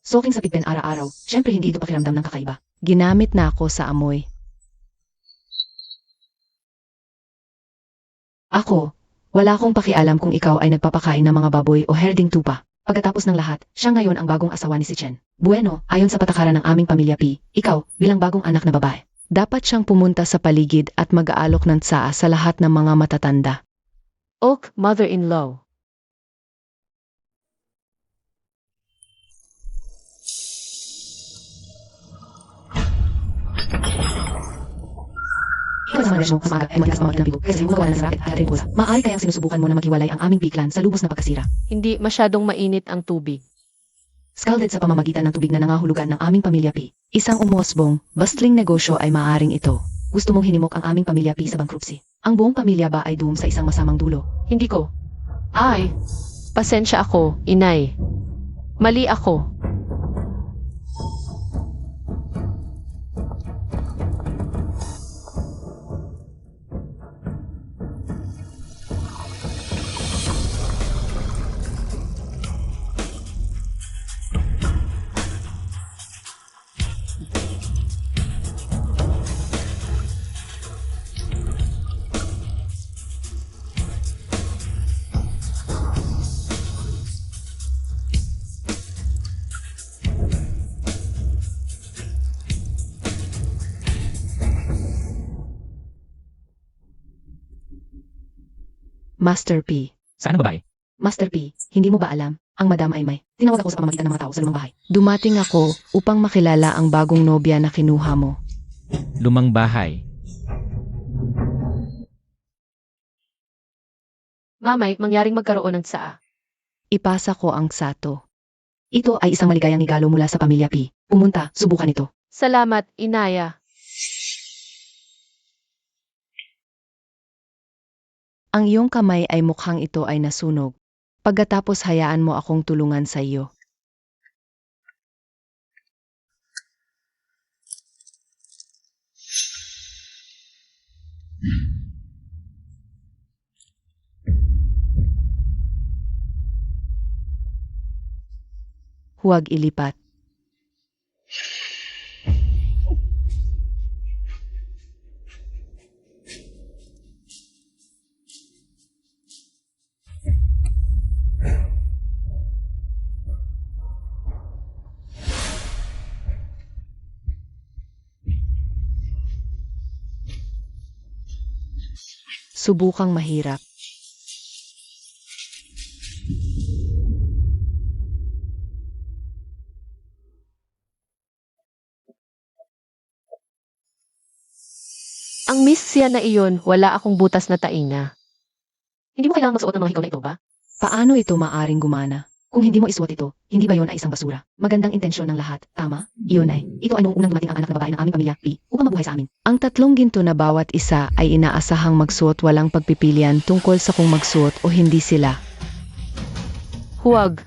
Soking sa pigpen araw-araw, syempre hindi ito pakiramdam ng kakaiba. Ginamit na ako sa amoy. Ako, wala akong pakialam kung ikaw ay nagpapakain ng mga baboy o herding tupa. Pagkatapos ng lahat, siya ngayon ang bagong asawa ni si Chen. Bueno, ayon sa patakaran ng aming pamilya P, ikaw, bilang bagong anak na babae, dapat siyang pumunta sa paligid at mag-aalok ng tsaa sa lahat ng mga matatanda. Ok, mother-in-law. Ikaw sa mga mo, mas maaga ay matigas pamagin ng bigo kaysa yung magawa ng racket at haring pusa. Maaari kayang sinusubukan mo na maghiwalay ang aming biglan sa lubos na pagkasira. Hindi masyadong mainit ang tubig. Scalded sa pamamagitan ng tubig na nangahulugan ng aming pamilya P. Isang umosbong, bustling negosyo ay maaaring ito. Gusto mong hinimok ang aming pamilya P sa bankruptcy. Ang buong pamilya ba ay doom sa isang masamang dulo? Hindi ko. Ay, pasensya ako, inay. Mali ako. Master P. Saan ang babae? Master P, hindi mo ba alam? Ang madam ay may. Tinawag ako sa pamamagitan ng mga tao sa lumang bahay. Dumating ako upang makilala ang bagong nobya na kinuha mo. Lumang bahay. Mamay, mangyaring magkaroon ng tsaa. Ipasa ko ang sato. Ito ay isang maligayang igalo mula sa pamilya P. Pumunta, subukan ito. Salamat, inaya. Ang iyong kamay ay mukhang ito ay nasunog. Pagkatapos hayaan mo akong tulungan sa iyo. Huwag ilipat. Subukang mahirap. Ang miss siya na iyon, wala akong butas na tainga. Hindi mo kailangang magsuot ng mga hikaw na ito ba? Paano ito maaring gumana? Kung hindi mo isuot ito, hindi ba yon ay isang basura? Magandang intensyon ng lahat, tama? Iyon ay, ito ay noong unang dumating ang anak na babae ng aming pamilya, P, upang mabuhay sa amin. Ang tatlong ginto na bawat isa ay inaasahang magsuot walang pagpipilian tungkol sa kung magsuot o hindi sila. Huwag.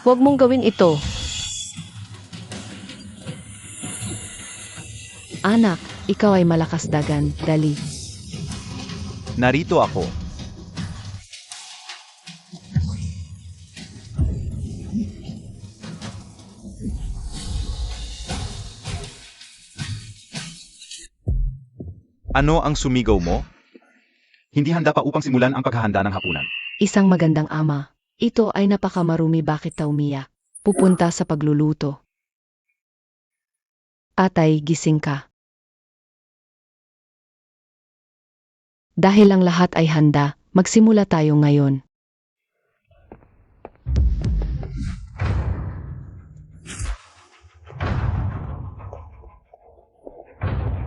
Huwag mong gawin ito. Anak, ikaw ay malakas dagan, dali. Narito ako. Ano ang sumigaw mo? Hindi handa pa upang simulan ang paghahanda ng hapunan. Isang magandang ama. Ito ay napakamarumi, bakit ta umiyak? Pupunta sa pagluluto. Atay, gising ka. Dahil ang lahat ay handa, magsimula tayo ngayon.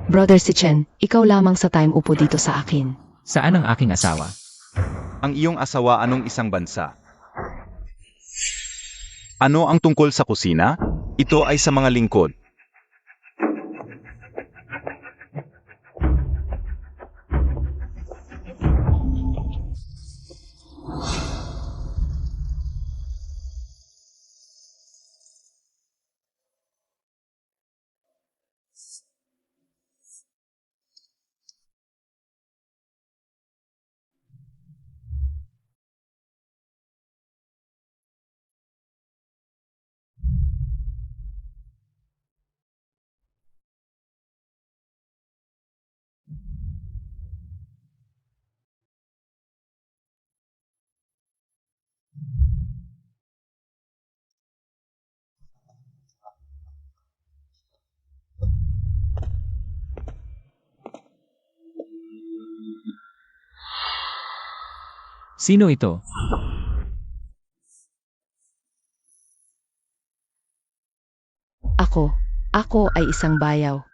Brother si Chen, ikaw lamang sa time upo dito sa akin. Saan ang aking asawa? Ang iyong asawa anong isang bansa? Ano ang tungkol sa kusina? Ito ay sa mga lingkod. Sino ito? Ako ay isang bayaw.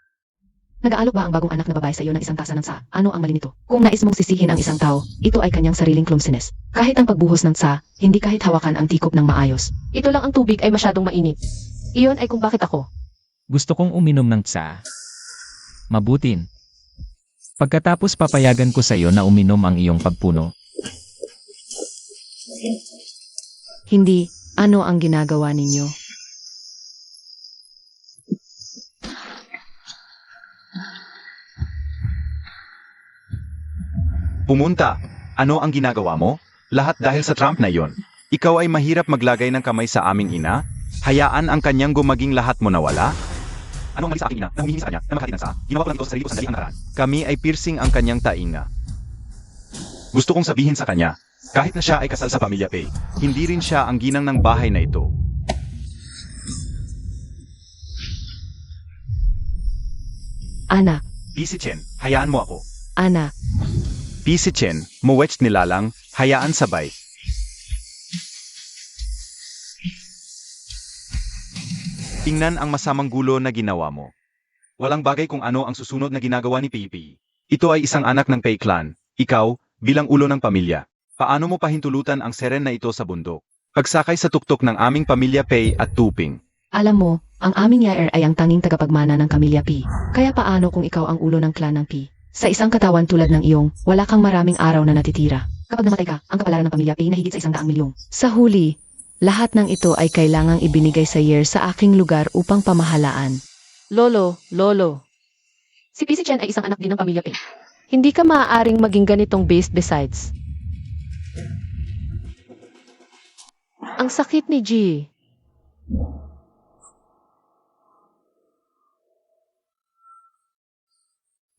Nag-aalok ba ang bagong anak na babae sa iyo ng isang tasa ng tsa? Ano ang mali nito? Kung nais mong sisihin ang isang tao, ito ay kanyang sariling clumsiness. Kahit ang pagbuhos ng tsa, hindi kahit hawakan ang tikop ng maayos. Ito lang ang tubig ay masyadong mainit. Iyon ay kung bakit ako. Gusto kong uminom ng tsa. Mabutin. Pagkatapos papayagan ko sa iyo na uminom ang iyong pagpuno. Hindi, ano ang ginagawa ninyo? Pumunta. Ano ang ginagawa mo? Lahat dahil sa Trump na iyon. Ikaw ay mahirap maglagay ng kamay sa aming ina? Hayaan ang kanyang gumaging lahat mo nawala? Ano ang mali sa aking ina na humihingi sa kanya na makatid ng sa? Ginawa ko lang ito sa sarili ko sandali ang nakaraan. Kami ay piercing ang kanyang tainga. Gusto kong sabihin sa kanya, kahit na siya ay kasal sa pamilya Pei, hindi rin siya ang ginang ng bahay na ito. Anak, P.C. Chen, hayaan mo ako. anak, P.C. Chen, muwech nilalang, hayaan sabay. Tingnan ang masamang gulo na ginawa mo. Walang bagay kung ano ang susunod na ginagawa ni Pei. Ito ay isang anak ng Pei clan. Ikaw, bilang ulo ng pamilya, paano mo pahintulutan ang seren na ito sa bundok? Pagsakay sa tuktok ng aming pamilya Pei at Tuping. alam mo, ang aming yaer ay ang tanging tagapagmana ng Kamilya P. Kaya paano kung ikaw ang ulo ng clan ng P? Sa isang katawan tulad ng iyong, wala kang maraming araw na natitira. Kapag namatay ka, ang kapalaran ng Pamilya P na higit sa 100 milyong. Sa huli, lahat ng ito ay kailangang ibinigay sa year sa aking lugar upang pamahalaan. Lolo. Si PC Chen ay isang anak din ng pamilya Pei. Hindi ka maaaring maging ganitong based besides. Ang sakit ni G.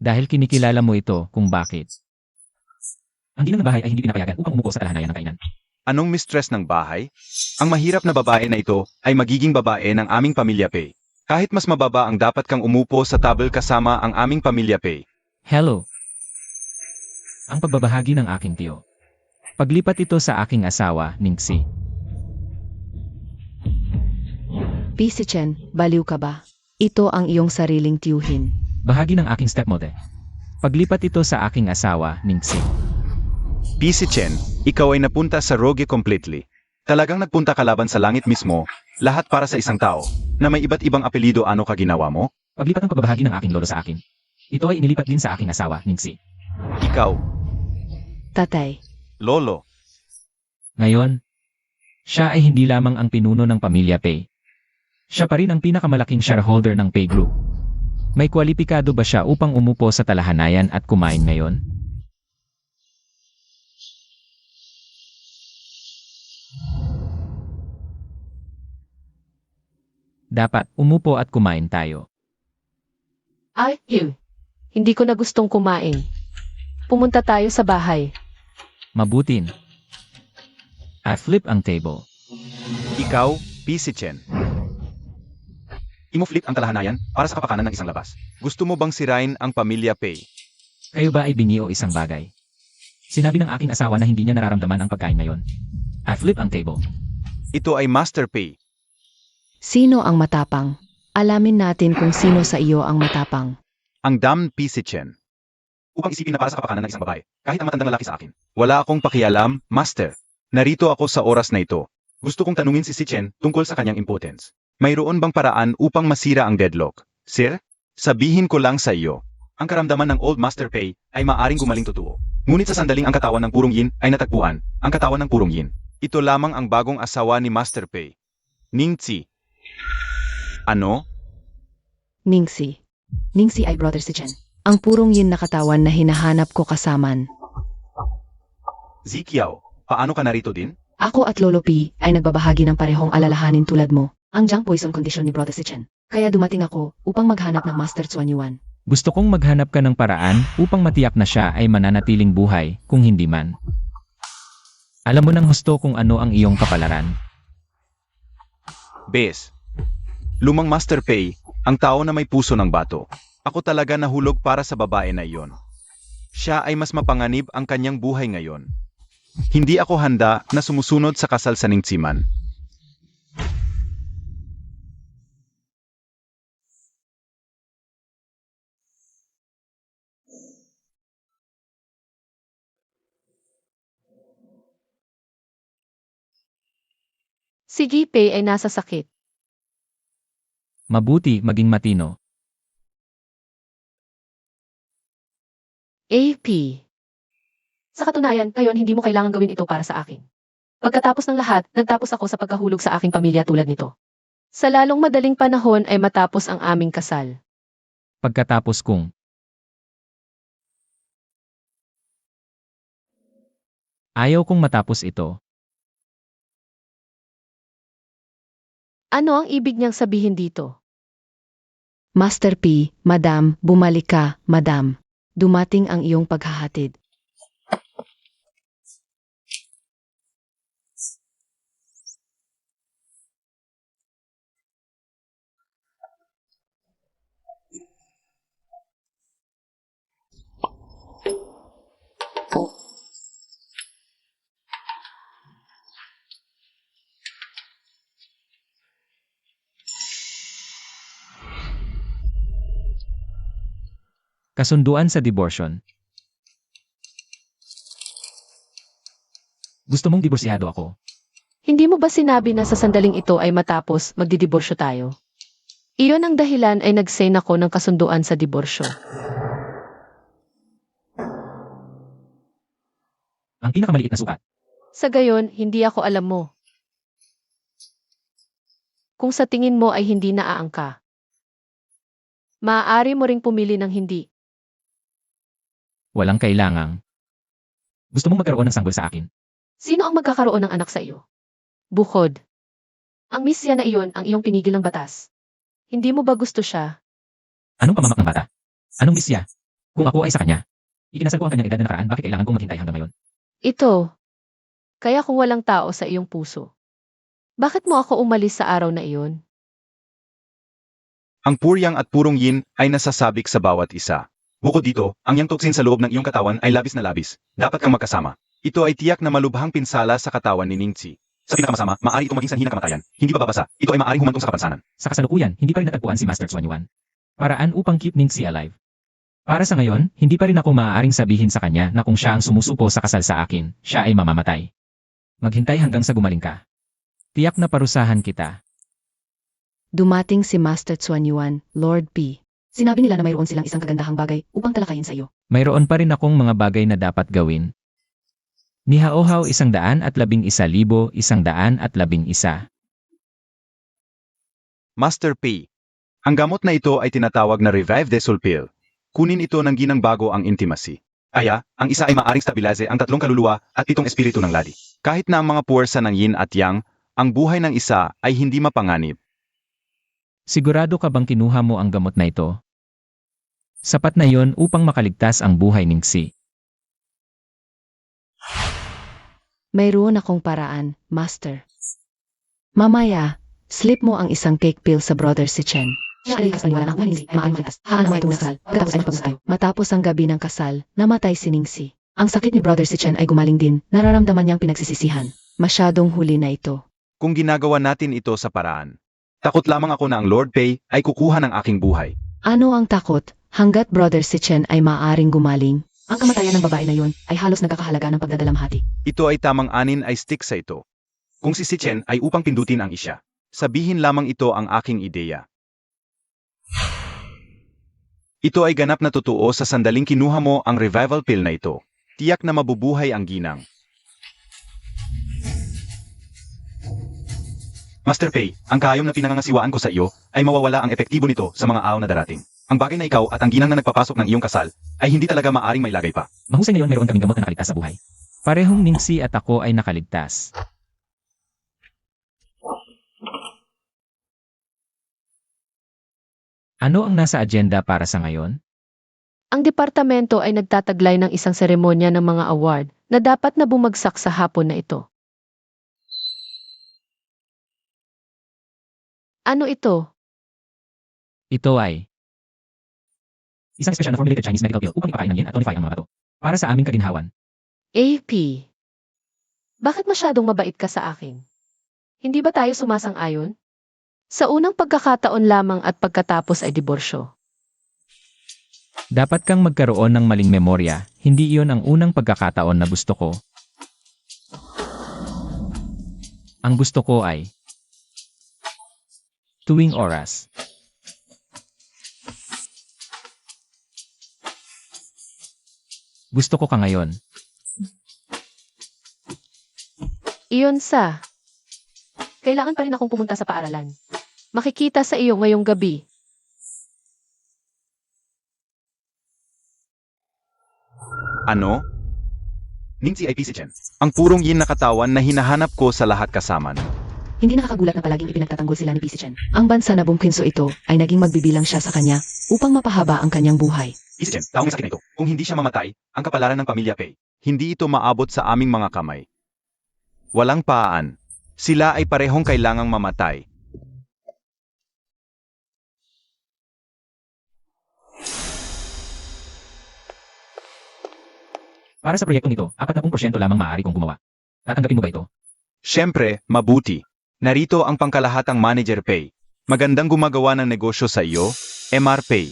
Dahil kinikilala mo ito kung bakit. Ang ginang ng bahay ay hindi pinapayagan upang umupo sa talahanayan ng kainan. Anong mistress ng bahay? Ang mahirap na babae na ito ay magiging babae ng aming pamilya Pei. Kahit mas mababa ang dapat kang umupo sa table kasama ang aming pamilya Pei. Hello. Ang pagbabahagi ng aking tiyo. Paglipat ito sa aking asawa, Ningxi. PC Chen, baliw ka ba? Ito ang iyong sariling tiyuhin. Bahagi ng aking stepmother. Paglipat ito sa aking asawa, Ningxi. P. Si Chen, ikaw ay napunta sa Rogue completely. Talagang nagpunta ka laban sa langit mismo, lahat para sa isang tao, na may iba't ibang apelido. Ano ka ginawa mo? Paglipat ng pagbabahagi ng aking lolo sa akin. Ito ay inilipat din sa aking asawa, Ningxi. Ikaw, Tatay, Lolo. Ngayon, siya ay hindi lamang ang pinuno ng pamilya Pei. Siya pa rin ang pinakamalaking shareholder ng Pei Group. May kwalipikado ba siya upang umupo sa talahanayan at kumain ngayon? Dapat umupo at kumain tayo. Ay, Hugh. Hindi ko na gustong kumain. Pumunta tayo sa bahay. Mabutin. I flip ang table. Ikaw, P. Si Chen. Imo-flip ang talahanayan para sa kapakanan ng isang labas. Gusto mo bang sirain ang pamilya Pei? Kayo ba ay bingi o isang bagay? Sinabi ng aking asawa na hindi niya nararamdaman ang pagkain ngayon. I flip ang table. Ito ay Master Pei. sino ang matapang? Alamin natin kung sino sa iyo ang matapang. Ang Dam P. Si Chen. Upang isipin na para sa kapakanan ng isang babae, kahit ang matandang lalaki sa akin. Wala akong pakialam, Master. Narito ako sa oras na ito. Gusto kong tanungin si Chen tungkol sa kanyang impotence. Mayroon bang paraan upang masira ang deadlock? Sir, sabihin ko lang sa iyo. Ang karamdaman ng Old Master Pei ay maaring gumaling totoo. Ngunit sa sandaling ang katawan ng Purong Yin ay natagpuan, ang katawan ng Purong Yin. Ito lamang ang bagong asawa ni Master Pei. Ningxi. Ano? Ningxi. Ningxi ay brother si Chen. Ang purong yin na katawan na hinahanap ko kasaman. Zikiao, paano ka narito din? Ako at Lolo P ay nagbabahagi ng parehong alalahanin tulad mo. Ang junk poison condition ni brother si Chen. Kaya dumating ako upang maghanap ng Master Chuan Yuan. Gusto kong maghanap ka ng paraan upang matiyak na siya ay mananatiling buhay kung hindi man. Alam mo nang husto kung ano ang iyong kapalaran. Bes. Lumang Master Pei, ang tao na may puso ng bato. Ako talaga nahulog para sa babae na iyon. Siya ay mas mapanganib ang kanyang buhay ngayon. Hindi ako handa na sumusunod sa kasal sa Ningximan. Si Ji-Pei ay nasa sakit. Mabuti maging matino. AP. Sa katunayan, ngayon hindi mo kailangan gawin ito para sa akin. Pagkatapos ng lahat, nagtapos ako sa pagkahulog sa aking pamilya tulad nito. Sa lalong madaling panahon ay matapos ang aming kasal. Pagkatapos kong ayaw kong matapos ito. Ano ang ibig niyang sabihin dito? Master P, Madam, bumalik ka, Madam. Dumating ang iyong paghahatid. Kasunduan sa diborsyon. Gusto mong diborsyado ako? Hindi mo ba sinabi na sa sandaling ito ay matapos magdidiborsyo tayo? Iyon ang dahilan ay nag-sign ako ng kasunduan sa diborsyo. Ang pinakamaliit na sukat. Sa gayon, hindi ako alam mo. Kung sa tingin mo ay hindi naaangka, maaari mo ring pumili ng hindi. Walang kailangang. Gusto mong magkaroon ng sanggol sa akin? Sino ang magkakaroon ng anak sa iyo? Bukod. Ang misya na iyon ang iyong pinigil ng batas. Hindi mo ba gusto siya? Anong pamamak ng bata? Anong misya? Kung ako ay sa kanya, ikinasal ko ang kanyang edad na nakaraan, bakit kailangan kong maghintay hanggang ngayon? Ito. Kaya kung walang tao sa iyong puso, bakit mo ako umalis sa araw na iyon? Ang Puryang at Purong Yin ay nasasabik sa bawat isa. Bukod dito, ang yang toksin sa loob ng iyong katawan ay labis na labis. Dapat kang magkasama. Ito ay tiyak na malubhang pinsala sa katawan ni Ningxi. Sa pinakamasama, maaari itong maging sanhi ng kamatayan. Hindi bababasa. Ito ay maaaring humantong sa kapansanan. Sa kasalukuyan, hindi pa rin natagpuan si Master Chuan Yuan. Paraan upang keep Ningxi alive. Para sa ngayon, hindi pa rin ako maaaring sabihin sa kanya na kung siya ang sumusupo sa kasal sa akin, siya ay mamamatay. Maghintay hanggang sa gumaling ka. Tiyak na parusahan kita. Dumating si Master Chuan Yuan, Lord P. Sinabi nila na mayroon silang isang kagandahang bagay upang talakayin sa iyo. Mayroon pa rin akong mga bagay na dapat gawin. Nihaohaw 111,111. Master P. Ang gamot na ito ay tinatawag na Revive the Soul Pill. Kunin ito ng ginang bago ang intimacy. Kaya, ang isa ay maaring stabilize ang 3 kaluluwa at 7 espiritu ng ladi. Kahit na ang mga puwersa ng yin at yang, ang buhay ng isa ay hindi mapanganib. Sigurado ka bang kinuha mo ang gamot na ito? Sapat na yon upang makaligtas ang buhay ni Xi. Mayroon akong paraan, Master. Mamaya, slip mo ang isang cake pill sa brother si Chen. Siya ay kasaniwala ng Ningxi, maaaring malitas. Haan mo itong kasal, pagkatapos ay magpagsasayo. Matapos ang gabi ng kasal, namatay si Ningxi. Ang sakit ni brother si Chen ay gumaling din, nararamdaman niyang pinagsisisihan. Masyadong huli na ito. Kung ginagawa natin ito sa paraan, takot lamang ako na ang Lord Pei ay kukuha ng aking buhay. Ano ang takot? Hanggat brother si Chen ay maaaring gumaling, ang kamatayan ng babae na yon ay halos nagkakahalaga ng pagdadalamhati. Ito ay tamang 6 ay stick sa ito. Kung si Chen ay upang pindutin ang isya, sabihin lamang ito ang aking ideya. Ito ay ganap na totoo sa sandaling kinuha mo ang revival pill na ito. Tiyak na mabubuhay ang ginang. Master Pei, ang kahayom na pinangangasiwaan ko sa iyo ay mawawala ang epektibo nito sa mga araw na darating. Ang bagay na ikaw at ang ginang na nagpapasok ng iyong kasal ay hindi talaga maaring mailagay pa. Mahusay ngayon mayroon kaming gamot na nakaligtas sa buhay. Parehong Ningxi at ako ay nakaligtas. Ano ang nasa agenda para sa ngayon? Ang departamento ay nagtataglay ng isang seremonya ng mga award na dapat na bumagsak sa hapon na ito. Ano ito? Ito ay isang special na formulated Chinese medical pill upang ipakain ng yin at tonify ang mga bato. Para sa aming kaginhawan. AP, bakit masyadong mabait ka sa akin? Hindi ba tayo sumasang-ayon? Sa unang pagkakataon lamang at pagkatapos ay diborsyo. Dapat kang magkaroon ng maling memorya, hindi iyon ang unang pagkakataon na gusto ko. Ang gusto ko ay tuwing oras. Gusto ko ka ngayon. Iyon sa. Kailangan pa rin akong pumunta sa paaralan. Makikita sa iyo ngayong gabi. Ano? Ningxi ay Chen. Ang purong yin na katawan na hinahanap ko sa lahat kasaman. Hindi nakakagulat na palaging ipinagtatanggol sila ni P.C. Chen. Ang bansa na bumkinso ito ay naging magbibilang siya sa kanya upang mapahaba ang kanyang buhay. Chen, taong sakit na ito. Kung hindi siya mamatay, ang kapalaran ng pamilya Pei. Hindi ito maabot sa aming mga kamay. Walang paan. Sila ay parehong kailangang mamatay. Para sa proyektong ito, 40% lamang maaari kong gumawa. Tatanggapin mo ba ito? Siyempre, mabuti. Narito ang pangkalahatang manager Pei. Magandang gumagawa ng negosyo sa iyo, MR Pei.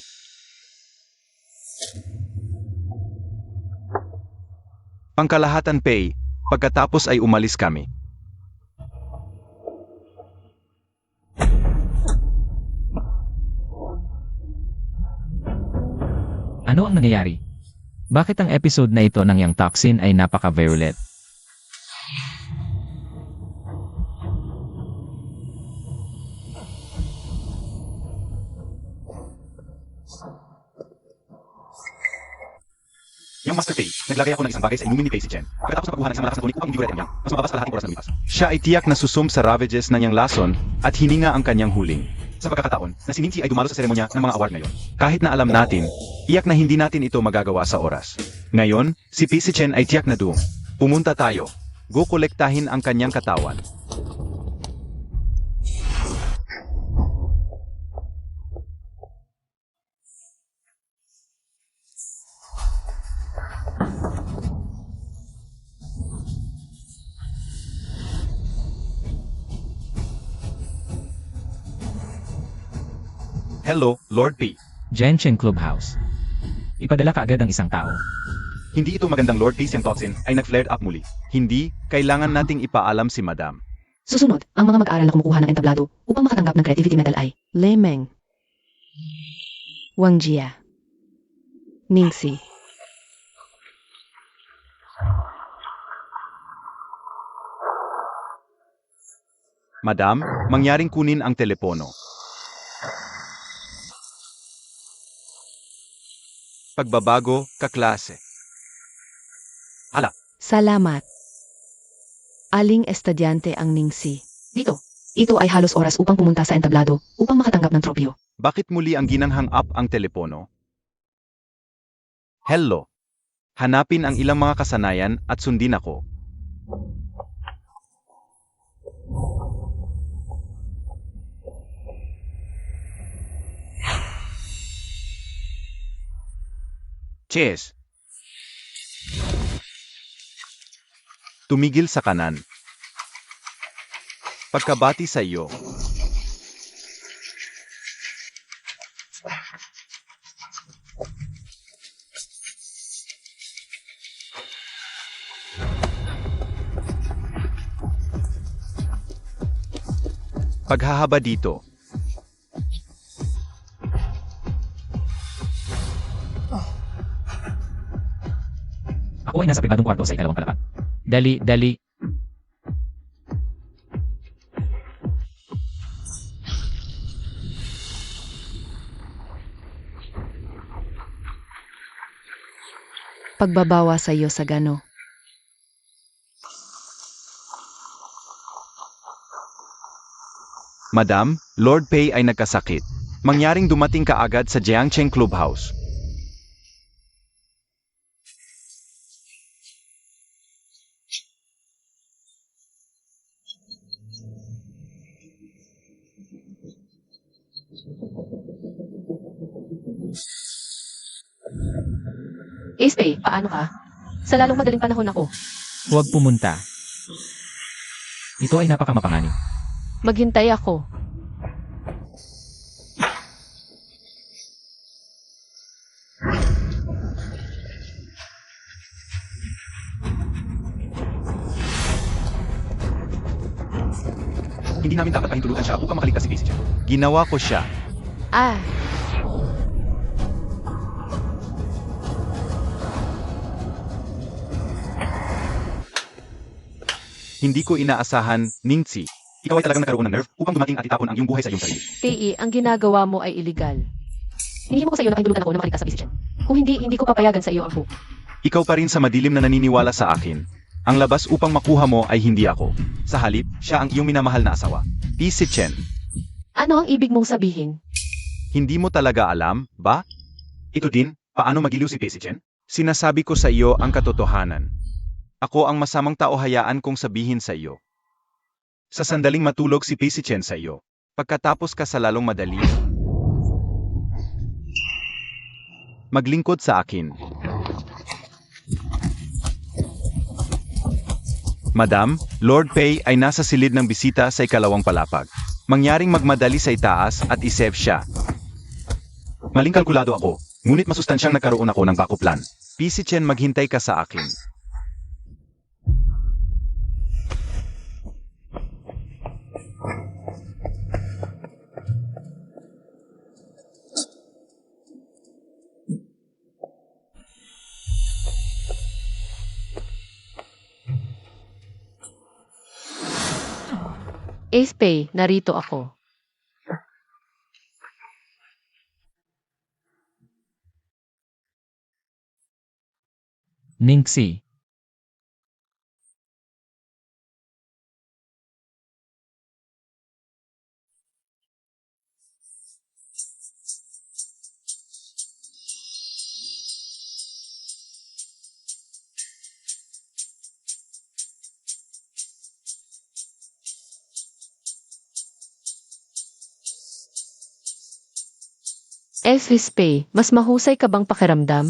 Pangkalahatan Pei, pagkatapos ay umalis kami. Ano ang nangyayari? Bakit ang episode na ito ng Yang Toxin ay napaka-virulent? Yung Master Pei, naglagay ako ng isang bagay sa inumin ni Pei si Chen. Pagkatapos na pagkuha ng isang malakas na tunik upang hindi gulat ang yang, mas mababas kalahating oras na lumipas. Siya ay tiyak na susum sa ravages ng yang lason at hininga ang kanyang huling. Sa pagkakataon, na si Ningxi ay dumalo sa seremonya ng mga award ngayon. Kahit na alam natin, iyak na hindi natin ito magagawa sa oras. Ngayon, si Pei si Chen ay tiyak na doom. Pumunta tayo. Go kolektahin ang kanyang katawan. Hello, Lord P. Genshin Clubhouse. Ipadala ka agad ang isang tao. Hindi ito magandang Lord Pay Siyang Totsin ay nag-flared up muli. Hindi, kailangan nating ipaalam si Madam. Susunod, ang mga mag-aaral na kumukuha ng entablado upang makatanggap ng creativity medal ay Lemeng. Wang Jia. Ningxi. Madam, mangyaring kunin ang telepono. Pagbabago, kaklase. Salamat. Aling estudyante ang Ningxi? dito. Ito ay halos oras upang pumunta sa entablado upang makatanggap ng tropyo. Bakit muli ang ginanghang up ang telepono? Hello. Hanapin ang ilang mga kasanayan at sundin ako. Chess. Tumigil sa kanan. Pagkabati sa iyo. Paghahaba dito. Ako ay nasa pribadong kwarto sa ikalawang palapag. Dali, dali. Pagbabawa sa iyo sa gano. Madam, Lord Pei ay nagkasakit. Mangyaring dumating ka agad sa Jiangcheng Clubhouse. Ace Pay, paano ka? Sa lalong madaling panahon ako. Huwag pumunta. Ito ay napakamapanganib. Maghintay ako. Hindi namin dapat pahintulutan siya upang makaligtas si Casey Chen. Ginawa ko siya. Ah, Hindi ko inaasahan, Ningxi. Ikaw ay talagang nagkaroon ng nerve upang dumating at itapon ang iyong buhay sa iyong sarili. Tei, ang ginagawa mo ay illegal. Hindi mo ko sa iyo na kahintulutan ako na makaligtas sa Casey Chen. Kung hindi ko papayagan sa iyo ang hook. Ikaw pa rin sa madilim na naniniwala sa akin. Ang labas upang makuha mo ay hindi ako. Sa halip, siya ang iyong minamahal na asawa. Casey Chen. Ano ang ibig mong sabihin? Hindi mo talaga alam, ba? Ito din, paano magiliw si Casey Chen? Sinasabi ko sa iyo ang katotohanan. Ako ang masamang tao, hayaan kong sabihin sa iyo. Sa sandaling matulog si Casey Chen sa iyo. Pagkatapos ka sa lalong madali. Maglingkod sa akin. Madam, Lord Pei ay nasa silid ng bisita sa ikalawang palapag. Mangyaring magmadali sa itaas at isave siya. Maling kalkulado ako, ngunit masustansyang nagkaroon ako ng backup plan. Casey Chen, maghintay ka sa akin. Ace Pay, narito ako. Ningxi. Ace Pay, mas mahusay ka bang pakiramdam?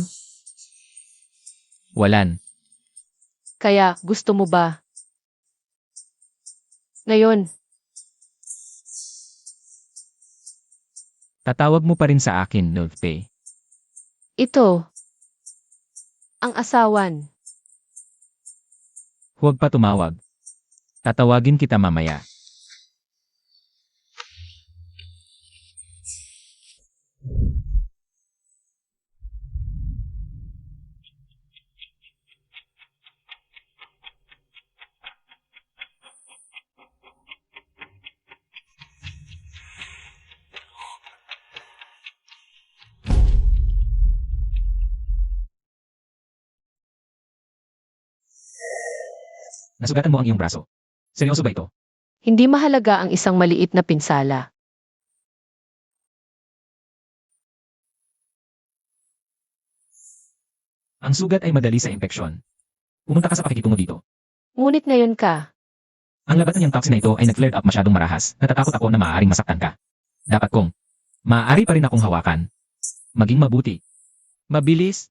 Walan. Kaya, gusto mo ba? Ngayon, Tatawag mo pa rin sa akin, Lord Pei. ito, Ang asawan. Huwag pa tumawag. Tatawagin kita mamaya. Nasugatan mo ang iyong braso. Seryoso ba ito? Hindi mahalaga ang isang maliit na pinsala. Ang sugat ay madali sa impeksyon. Pumunta ka sa pakikitungo dito. Ngunit ngayon ka. Ang labat ng toxin na ito ay nag-flared up masyadong marahas. Natatakot ako na maaaring masaktan ka. Dapat kong. Maaari pa rin akong hawakan. Maging mabuti. Mabilis.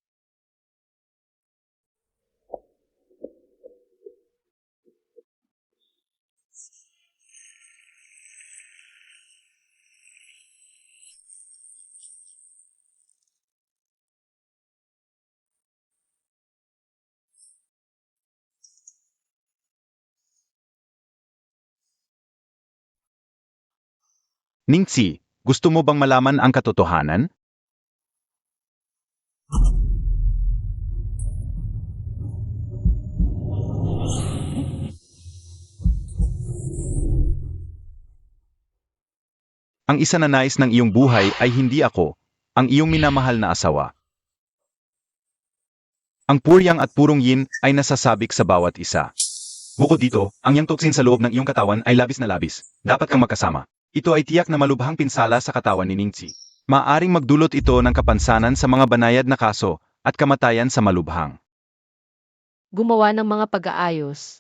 Ningxi, gusto mo bang malaman ang katotohanan? Ang isa na nais ng iyong buhay ay hindi ako, ang iyong minamahal na asawa. Ang puryang at purong yin ay nasasabik sa bawat isa. Bukod dito, ang yang toxin sa loob ng iyong katawan ay labis na labis. Dapat kang magkasama. Ito ay tiyak na malubhang pinsala sa katawan ni Ningxi. Maaring magdulot ito ng kapansanan sa mga banayad na kaso at kamatayan sa malubhang. Gumawa ng mga pag-aayos.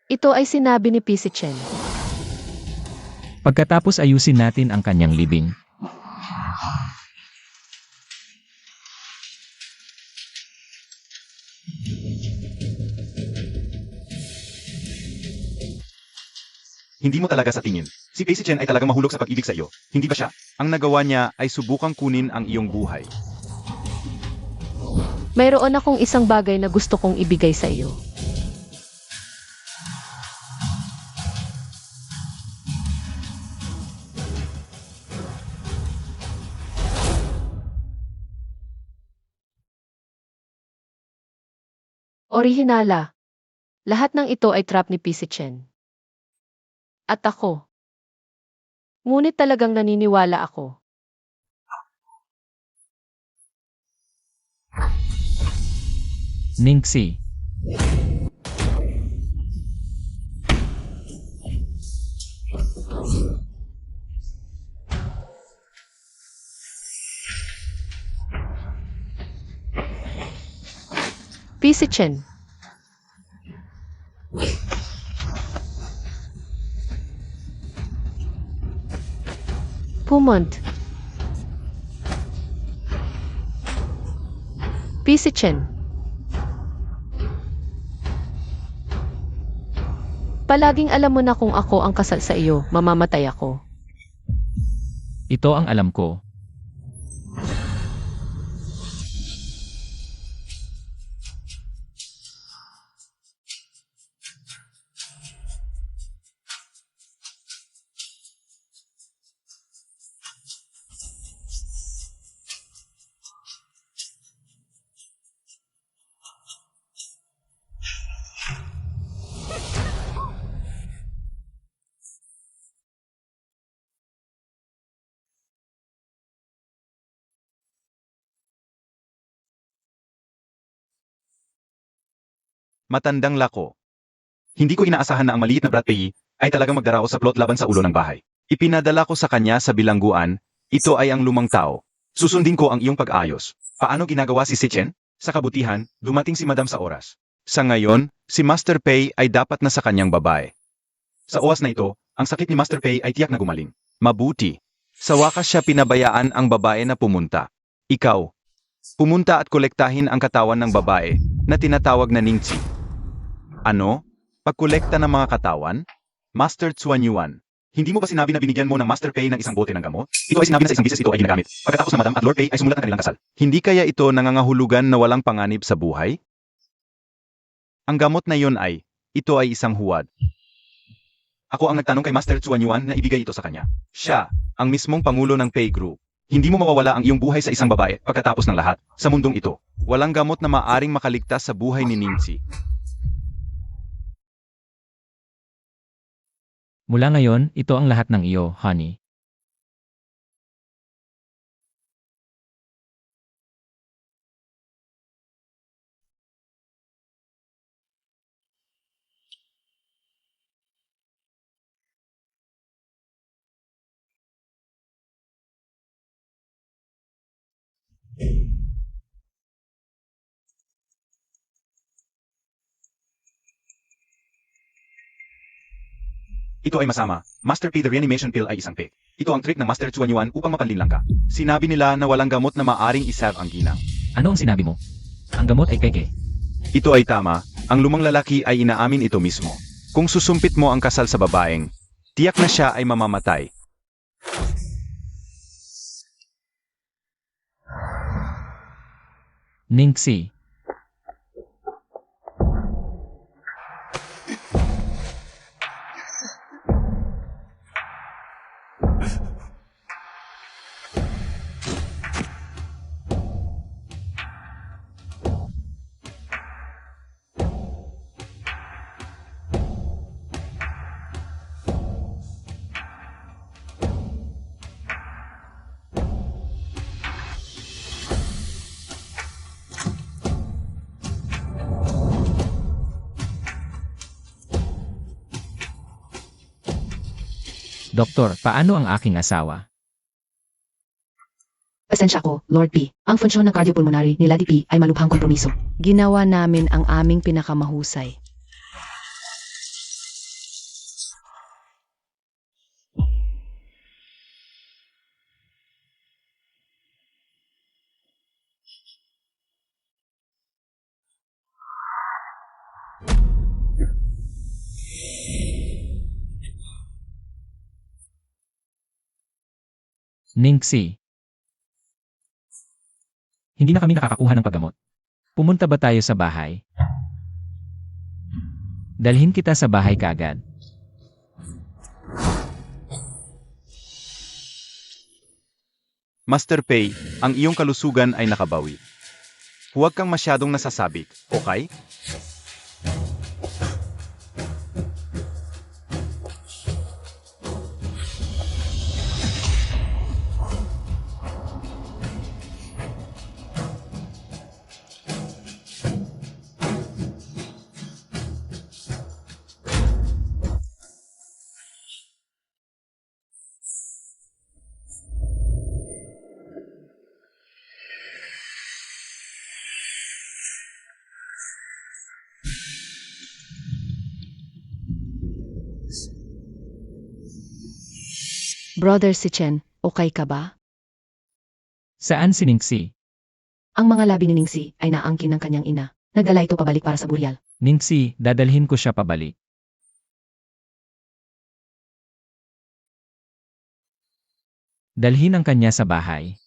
Ito ay sinabi ni P.C. Chen. Pagkatapos ayusin natin ang kanyang libing. Hindi mo talaga sa tingin. Si Pacey Chen ay talagang mahulog sa pag-ibig sa iyo. Hindi ba siya? Ang nagawa niya ay subukang kunin ang iyong buhay. Mayroon akong isang bagay na gusto kong ibigay sa iyo. Orihinala. Lahat ng ito ay trap ni P.C. Chen. At ako. Ngunit talagang naniniwala ako. Ningxi. P.C. Chen. Pumont. P.C. Chen. Palaging alam mo na kung ako ang kasal sa iyo, mamamatay ako. Ito ang alam ko. Matandang lako. Hindi ko inaasahan na ang maliit na Brat Pei ay talagang magdarao sa plot laban sa ulo ng bahay. Ipinadala ko sa kanya sa bilangguan, ito ay ang lumang tao. Susundin ko ang iyong pag-ayos. Paano ginagawa si Chen? Sa kabutihan, dumating si Madam sa oras. Sa ngayon, si Master Pei ay dapat na sa kanyang babae. Sa oras na ito, ang sakit ni Master Pei ay tiyak na gumaling. Mabuti. Sa wakas siya pinabayaan ang babae na pumunta. Ikaw. Pumunta at kolektahin ang katawan ng babae na tinatawag na Ningxi. Ano? Pagkolekta ng mga katawan? Master Chuan Yuan. Hindi mo ba sinabi na binigyan mo ng Master Pay ng isang bote ng gamot? Ito ay sinabi na sa isang bisis ito ay ginagamit. Pagkatapos na Madam at Lord Pay ay sumulat ng kanilang kasal. Hindi kaya ito nangangahulugan na walang panganib sa buhay? Ang gamot na iyon ay, ito ay isang huwad. Ako ang nagtanong kay Master Chuan Yuan na ibigay ito sa kanya. Siya, ang mismong pangulo ng Pay Group. Hindi mo mawawala ang iyong buhay sa isang babae pagkatapos ng lahat, sa mundong ito. Walang gamot na maaring makaligtas sa buhay ni Ningxi. Mula ngayon, ito ang lahat ng iyo, honey. Ito ay masama. Master P, the reanimation pill ay isang pig. Ito ang trick ng Master Chuan Yuan upang mapanlinlang ka. Sinabi nila na walang gamot na maaring isalve ang ginang. Ano ang sinabi mo? Ang gamot ay peke. Ito ay tama. Ang lumang lalaki ay inaamin ito mismo. Kung susumpit mo ang kasal sa babaeng, tiyak na siya ay mamamatay. Ningxi. Doktor, paano ang aking asawa? Pasensya ko, Lord P. Ang funksyon ng cardiopulmonary ni Lady P ay malubhang kompromiso. Ginawa namin ang aming pinakamahusay. Ningxi. Hindi na kami nakakakuha ng paggamot. Pumunta ba tayo sa bahay? Dalhin kita sa bahay kaagad. Master Pay, ang iyong kalusugan ay nakabawi. Huwag kang masyadong nasasabik, okay? Brother si Chen, okay ka ba? Saan si Ningxi? Ang mga labi ni Ningxi ay naangkin ng kanyang ina. Nagdala ito pabalik para sa buryal. Ningxi, dadalhin ko siya pabalik. Dalhin ang kanya sa bahay.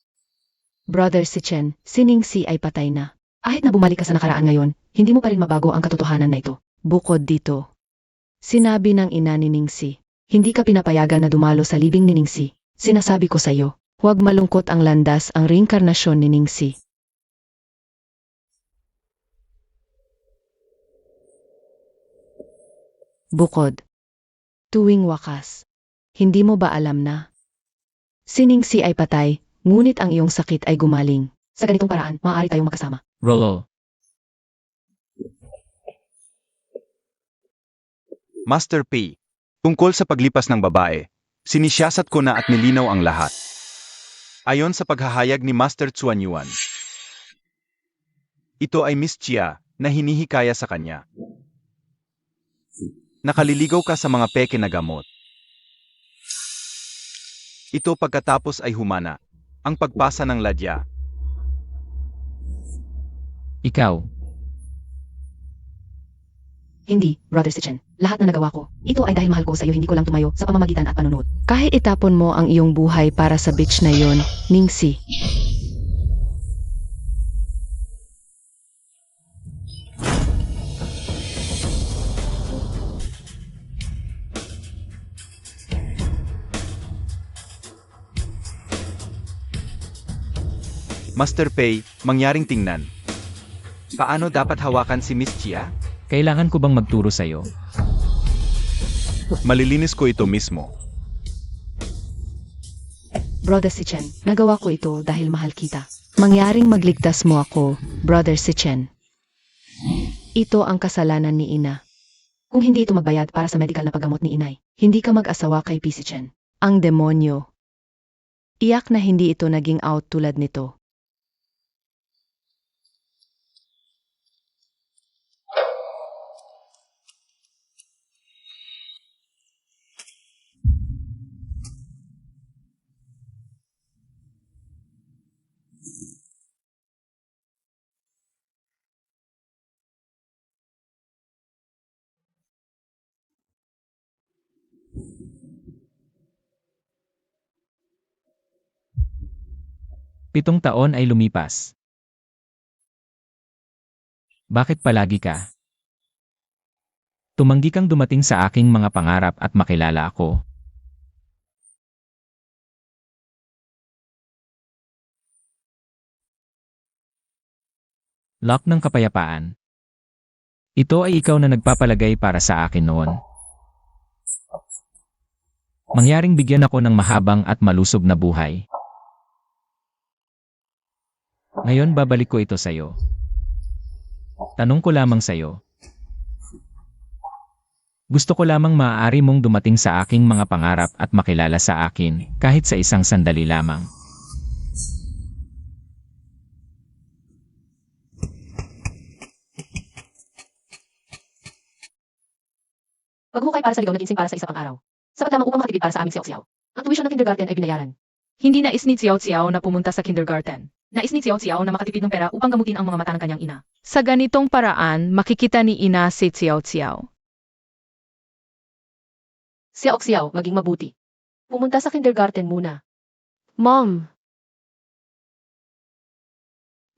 Brother si Chen, si Ningxi ay patay na. Kahit na bumalik ka sa nakaraan ngayon, hindi mo pa rin mabago ang katotohanan na ito. Bukod dito, sinabi ng ina ni Ningxi, hindi ka pinapayagan na dumalo sa libing ni Ningxi. Sinasabi ko sa iyo, huwag malungkot ang landas ang reinkarnasyon ni Ningxi. Bukod, tuwing wakas, hindi mo ba alam na si Ningxi ay patay, ngunit ang iyong sakit ay gumaling. Sa ganitong paraan, maaari tayong magkasama. Rollo. Master P, tungkol sa paglipas ng babae, sinisiyasat ko na at nilinaw ang lahat. Ayon sa paghahayag ni Master Chuan Yuan, ito ay Miss Chia na hinihikaya sa kanya. Nakaliligaw ka sa mga peke na gamot. Ito pagkatapos ay humana, ang pagpasa ng ladya. Ikaw. Hindi, Brother Sitchin. Lahat na nagawa ko. Ito ay dahil mahal ko sa iyo, hindi ko lang tumayo sa pamamagitan at panunod. Kahit itapon mo ang iyong buhay para sa beach na yon, Ningxi. Master Pei, mangyaring tingnan. Paano dapat hawakan si Miss Chia? Kailangan ko bang magturo sa'yo? Malilinis ko ito mismo. Brother Sitchin, nagawa ko ito dahil mahal kita. Mangyaring magligtas mo ako, Brother Sitchin. Ito ang kasalanan ni Ina. Kung hindi ito magbayad para sa medical na paggamot ni Inay, hindi ka mag-asawa kay P. Sitchin. Ang demonyo. Iyak na hindi ito naging out tulad nito. Pitong taon ay lumipas. Bakit palagi ka? Tumanggi kang dumating sa aking mga pangarap at makilala ako. Lock ng kapayapaan. Ito ay ikaw na nagpapalagay para sa akin noon. Mangyaring bigyan ako ng mahabang at malusog na buhay. Ngayon babalik ko ito sa'yo. Tanong ko lamang sa'yo. Gusto ko lamang maaari mong dumating sa aking mga pangarap at makilala sa akin, kahit sa isang sandali lamang. Paghukay para sa ligaw na ginseng para sa isa pang araw. Sapat lamang upang makatipid para sa aming siyaw-siyaw. Ang tuition ng kindergarten ay binayaran. Hindi nais ni Xiao Xiao na pumunta sa kindergarten. Nais ni Xiao Xiao na makatipid ng pera upang gamutin ang mga mata ng kanyang ina. Sa ganitong paraan, makikita ni ina si Xiao Xiao. Siyaw-siyaw, maging mabuti. Pumunta sa kindergarten muna. Mom!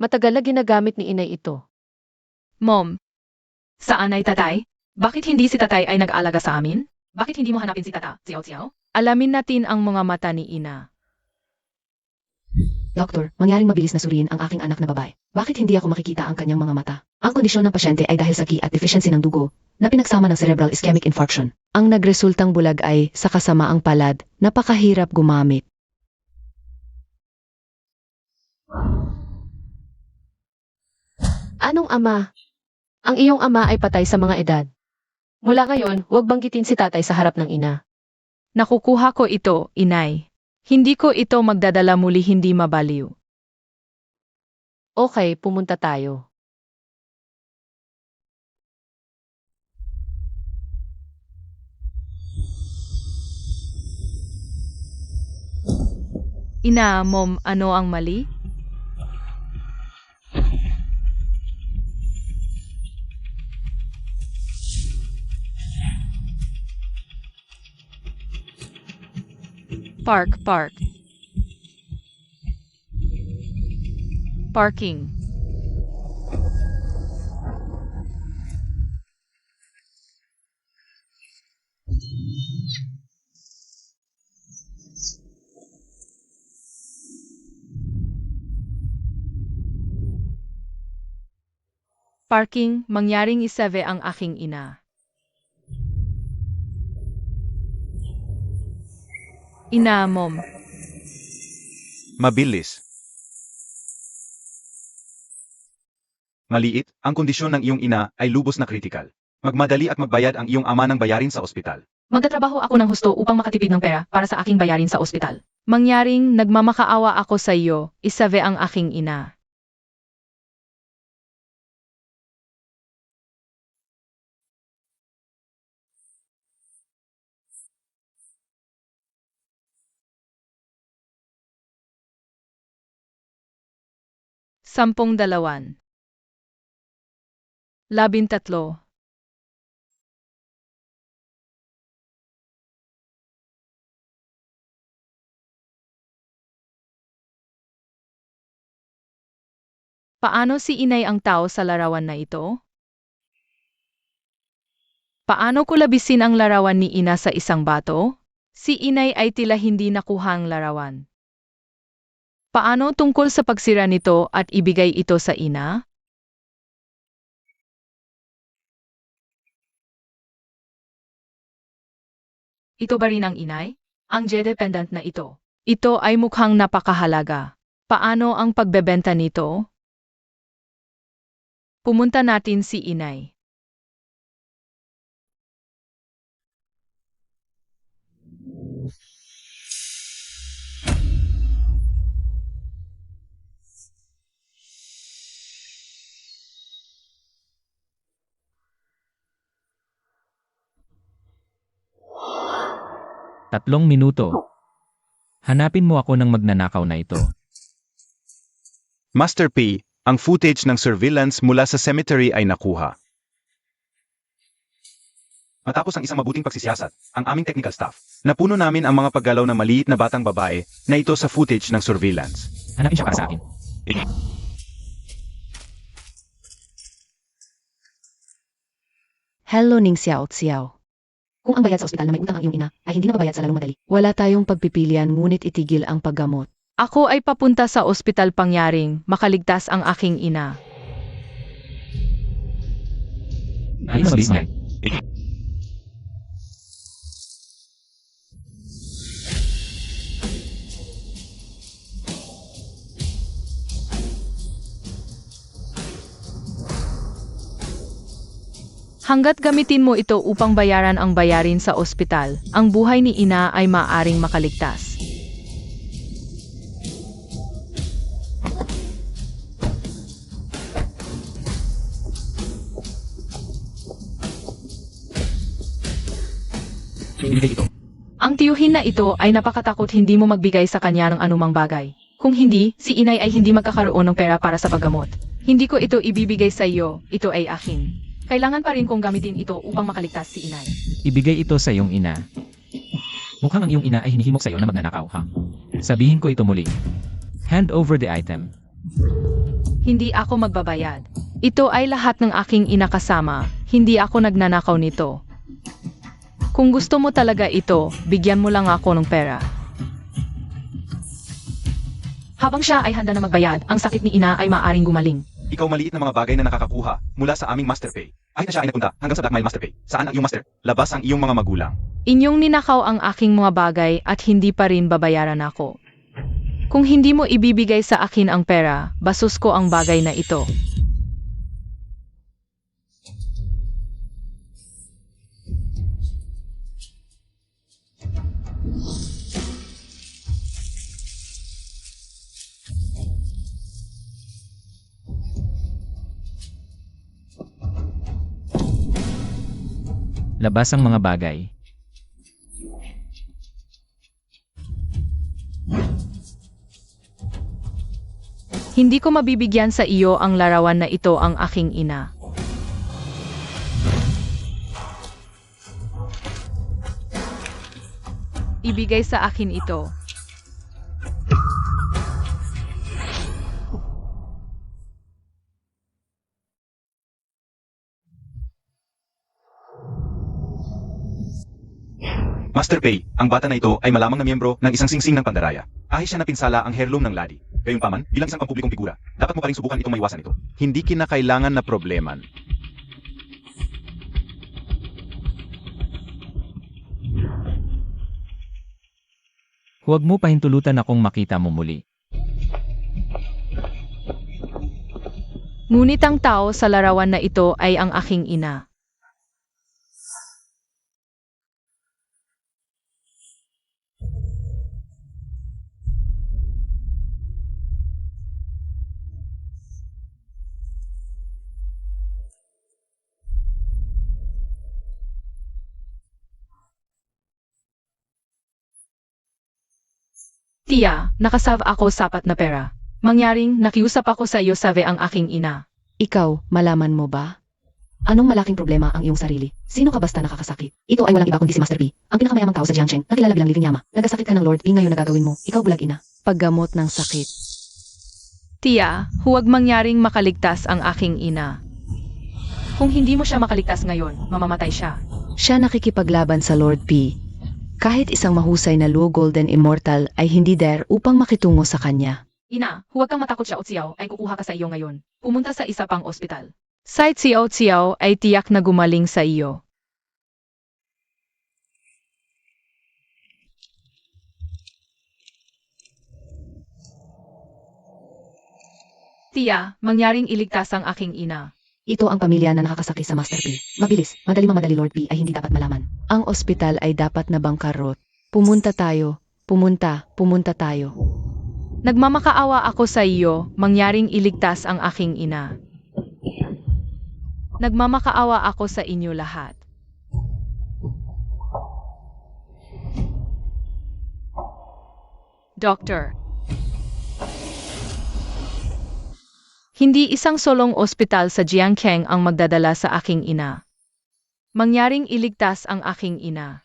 Matagal na ginagamit ni inay ito. Mom, saan ay tatay? Bakit hindi si tatay ay nag-alaga sa amin? Bakit hindi mo hanapin si tata, Xiao Xiao? Alamin natin ang mga mata ni ina. Doktor, mangyaring mabilis na suriin ang aking anak na babae. Bakit hindi ako makikita ang kanyang mga mata? Ang kondisyon ng pasyente ay dahil sa ki at deficiency ng dugo na pinagsama ng cerebral ischemic infarction. Ang nagresultang bulag ay sa kasamaang palad, napakahirap gumamit. Anong ama? Ang iyong ama ay patay sa mga edad. Mula ngayon, huwag banggitin si tatay sa harap ng ina. Nakukuha ko ito, inay. Hindi ko ito magdadala muli hindi mabaliw. Okay, pumunta tayo. Ina, mom, ano ang mali? Park. Parking. Parking, mangyaring isave ang aking ina. Ina, mom. Mabilis. Maliit, ang kondisyon ng iyong ina ay lubos na kritikal. Magmadali at magbayad ang iyong ama ng bayarin sa ospital. Magtatrabaho ako ng husto upang makatipid ng pera para sa aking bayarin sa ospital. Mangyaring nagmamakaawa ako sa iyo, isave ang aking ina. Sampung dalawan. 13. Paano si inay ang tao sa larawan na ito? Paano ko labisin ang larawan ni ina sa isang bato? Si inay ay tila hindi nakuha ang larawan. Paano tungkol sa pagsira nito at ibigay ito sa ina? Ito ba rin ang inay? Ang J-dependent na ito. Ito ay mukhang napakahalaga. Paano ang pagbebenta nito? Pumunta natin si inay. Tatlong minuto. Hanapin mo ako ng magnanakaw na ito. Master P, ang footage ng surveillance mula sa cemetery ay nakuha. Matapos ang isang mabuting pagsisiyasat, ang aming technical staff, napuno namin ang mga paggalaw ng maliit na batang babae na ito sa footage ng surveillance. Hanapin siya para sa akin. Hello Ning Xiao Xiao. Kung ang bayad sa ospital na may utang ang iyong ina ay hindi na mababayad sa lalong madali, Wala tayong pagpipilian ngunit itigil ang paggamot. Ako ay papunta sa ospital pangyaring makaligtas ang aking ina. Ayos mabilis niya. Hanggat gamitin mo ito upang bayaran ang bayarin sa ospital, ang buhay ni ina ay maaring makaligtas. Ibigay ito. Ang tiyuhin na ito ay napakatakot hindi mo magbigay sa kanya ng anumang bagay. Kung hindi, si inay ay hindi magkakaroon ng pera para sa paggamot. Hindi ko ito ibibigay sa iyo, ito ay akin. Kailangan pa rin kong gamitin ito upang makaligtas si inay. Ibigay ito sa iyong ina. Mukhang ang iyong ina ay hinihimok sa iyo na magnanakaw, ha? Sabihin ko ito muli. Hand over the item. Hindi ako magbabayad. Ito ay lahat ng aking ina kasama, hindi ako nagnanakaw nito. Kung gusto mo talaga ito, bigyan mo lang ako ng pera. Habang siya ay handa na magbayad, ang sakit ni ina ay maaring gumaling. Ikaw maliit na mga bagay na nakakakuha mula sa aming Master Pay. Kahit na siya ay napunta hanggang sa Blackmail Master Pay. Saan ang iyong master? Labas ang iyong mga magulang. Inyong ninakaw ang aking mga bagay at hindi pa rin babayaran ako. Kung hindi mo ibibigay sa akin ang pera, basos ko ang bagay na ito. Labas ang mga bagay. Hindi ko mabibigyan sa iyo ang larawan na ito ang aking ina. Ibigay sa akin ito. Master Pay, ang bata na ito ay malamang na miyembro ng isang singsing ng pandaraya. Ahis siya na pinsala ang heirloom ng Ladi. Gayunpaman, bilang isang pampublikong figura, dapat mo pa rin subukan itong maiwasan ito. Hindi kinakailangan na probleman. Huwag mo pahintulutan akong makita mo muli. Ngunit ang tao sa larawan na ito ay ang aking ina. Tia, nakasave ako sapat na pera. Mangyaring nakiusap ako sa iyo sabi ang aking ina. Ikaw, malaman mo ba? Anong malaking problema ang iyong sarili? Sino ka basta nakakasakit? Ito ay walang iba kundi si Master P, ang pinakamayamang tao sa Jiangsheng, na kilala bilang Living Yama. Nagasakit ka ng Lord P ngayon nagagawin mo. Ikaw bulag ina. Paggamot ng sakit. Tia, huwag mangyaring makaligtas ang aking ina. Kung hindi mo siya makaligtas ngayon, mamamatay siya. Siya nakikipaglaban sa Lord P. Kahit isang mahusay na Luo Golden Immortal ay hindi der upang makitungo sa kanya. Ina, huwag kang matakot, Xiao Xiao ay kukuha ka sa iyo ngayon. Pumunta sa isa pang ospital. Si Xiao Xiao ay tiyak na gumaling sa iyo. Tia, mangyaring iligtas ang aking ina. Ito ang pamilya na nakakasakit sa Master P. Mabilis, madali Lord P ay hindi dapat malaman. Ang ospital ay dapat na bangkarot. Pumunta tayo, pumunta tayo. Nagmamakaawa ako sa iyo, mangyaring iligtas ang aking ina. Nagmamakaawa ako sa inyo lahat. Doctor. Hindi isang solong ospital sa Jiangkeng ang magdadala sa aking ina. Mangyaring iligtas ang aking ina.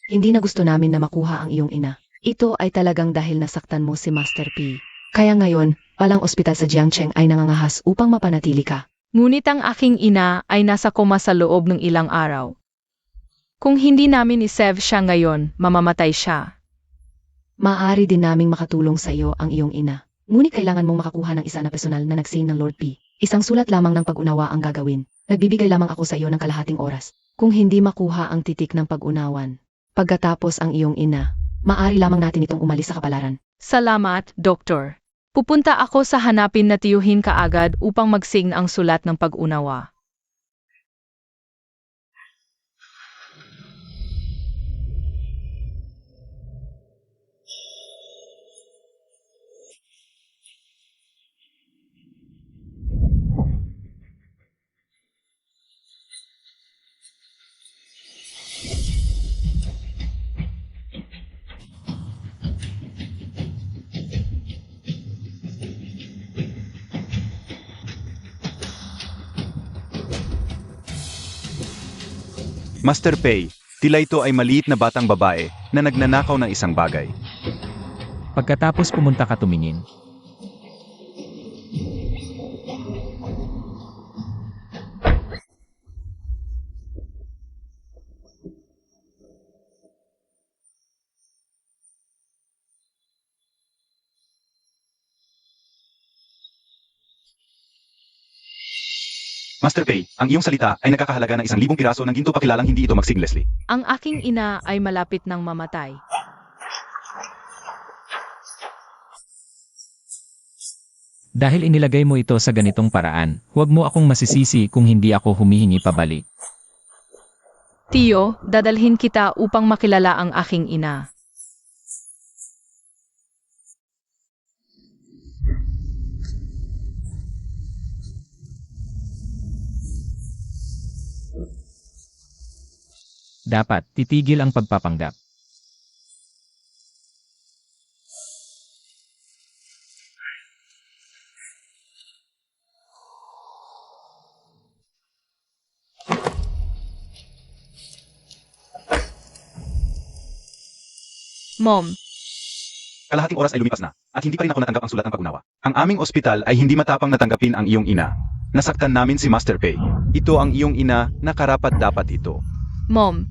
Hindi na gusto namin na makuha ang iyong ina. Ito ay talagang dahil nasaktan mo si Master P. Kaya ngayon, walang ospital sa Jiangcheng ay nangangahas upang mapanatili ka. Ngunit ang aking ina ay nasa koma sa loob ng ilang araw. Kung hindi namin i-save siya ngayon, mamamatay siya. Maaari din naming makatulong sa iyo ang iyong ina. Ngunit kailangan mong makakuha ng isa na personal na nagsin ng Lord P. Isang sulat lamang ng pag-unawa ang gagawin. Nagbibigay lamang ako sa iyo ng kalahating oras. Kung hindi makuha ang titik ng pag-unawan, pagkatapos ang iyong ina, maaari lamang natin itong umalis sa kapalaran. Salamat, Doktor. Pupunta ako sa hanapin na tiyuhin kaagad upang mag-sign ang sulat ng pag-unawa. Master Pei, tila ito ay maliit na batang babae na nagnanakaw ng isang bagay. Pagkatapos pumunta ka tumingin. Master Pei, ang iyong salita ay nagkakahalaga ng 1,000 piraso ng ginto pakilalang hindi ito mag-seamlessly. Ang aking ina ay malapit ng mamatay. Dahil inilagay mo ito sa ganitong paraan, huwag mo akong masisisi kung hindi ako humihingi pabalik. Tiyo, dadalhin kita upang makilala ang aking ina. Dapat titigil ang pagpapanggap. Mom, Kalahating oras ay lumipas na, at hindi pa rin ako natanggap ang sulat ng pag-unawa. Ang aming ospital ay hindi matapang natanggapin ang iyong ina. Nasaktan namin si Master Pei. Ito ang iyong ina na karapat-dapat ito. Mom.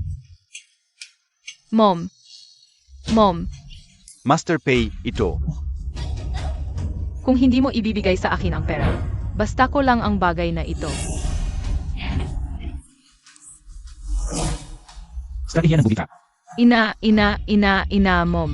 Mom. Mom, Master Pei, ito. kung hindi mo ibibigay sa akin ang pera, basta ko lang ang bagay na ito. Strategiya ng bubika. Ina, Mom.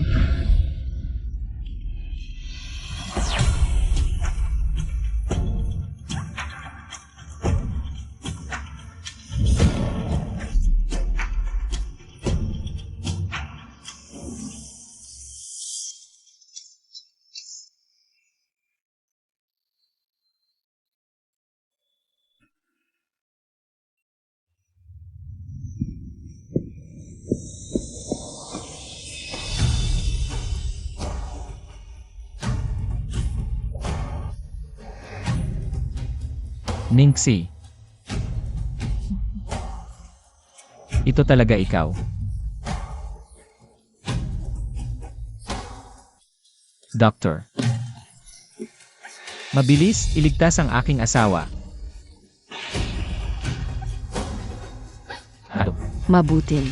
Ningxi. Ito talaga ikaw. Doctor. Mabilis, iligtas ang aking asawa. Ano? Mabutin.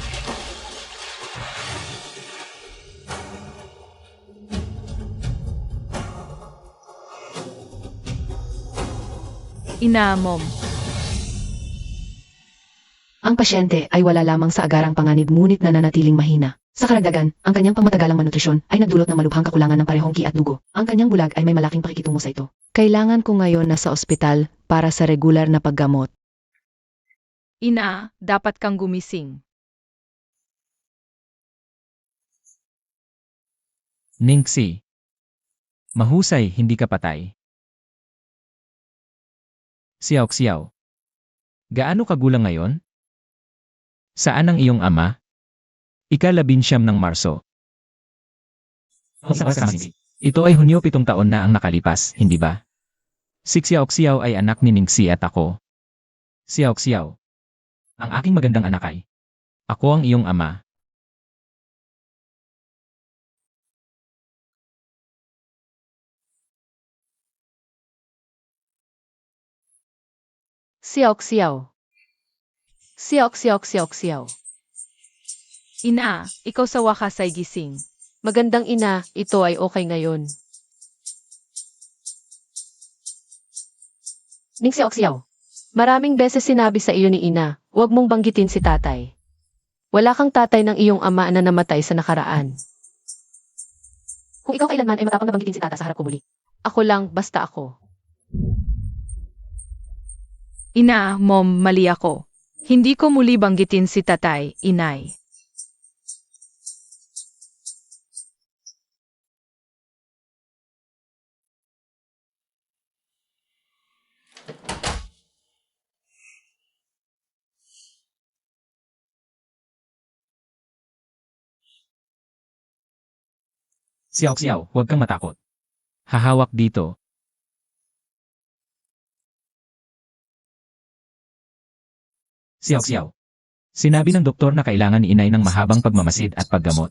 Ina, Mom. Ang pasyente ay wala lamang sa agarang panganib ngunit nananatiling mahina. Sa karagdagan, ang kanyang pangmatagalang malnutrisyon ay nagdulot ng malubhang kakulangan ng parehong ki at dugo. Ang kanyang bulag ay may malaking pakikitungo sa ito. Kailangan ko ngayon na sa ospital para sa regular na paggamot. Ina, dapat kang gumising. Ningxi. Mahusay, hindi ka patay. Xiao. Gaano kagulang ngayon? Saan ang iyong ama? Ika-19 ng Marso. Ito ay Hunyo 7 taon na ang nakalipas, hindi ba? Si Xiao ay anak ni Ningxi at ako. Xiao. Ang aking magandang anak ay. Ako ang iyong ama. Xiao. Ina, ikaw sa wakas ay gising. Magandang ina, ito ay okay ngayon. Ning Xiao. Maraming beses sinabi sa iyo ni ina, huwag mong banggitin si tatay. Wala kang tatay ng iyong ama na namatay sa nakaraan. Kung ikaw kailanman ay matapang na banggitin si tata sa harap ko muli. Ako lang, basta ako. Ina, Mom, mali ako. Hindi ko muli banggitin si tatay, inay. Xiao, huwag kang matakot. Hahawak dito. Xiao. Sinabi ng doktor na kailangan ni inay ng mahabang pagmamasid at paggamot.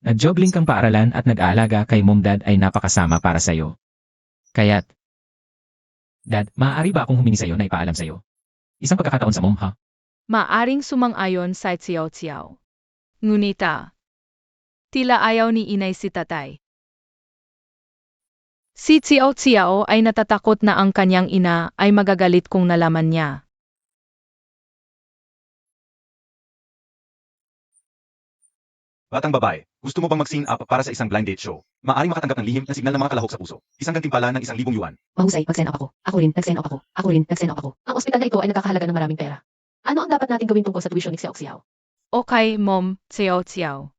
Nag-jogging kang paaralan at nag-aalaga kay Mom Dad ay napakasama para sa'yo. Kaya't, Dad, maaari ba akong humingi sa'yo na ipaalam sa'yo? Isang pagkakataon sa Mom, ha? Maaring sumang-ayon sa Xiao. Ngunita, tila ayaw ni inay si tatay. Si Xiao ay natatakot na ang kanyang ina ay magagalit kung nalaman niya. Batang babae, gusto mo bang mag-sign up para sa isang blind date show? Maaring makatanggap ng lihim na signal ng mga kalahok sa puso. Isang gantimpala ng 1,000 yuan. Mahusay, mag-sign up ako. Ako rin, nag-sign up ako. Ako rin, nag-sign up ako. Ang ospital na ito ay nagkakahalaga ng maraming pera. Ano ang dapat natin gawin tungkol sa tuition ni Xiao? Okay, Mom, Xiao.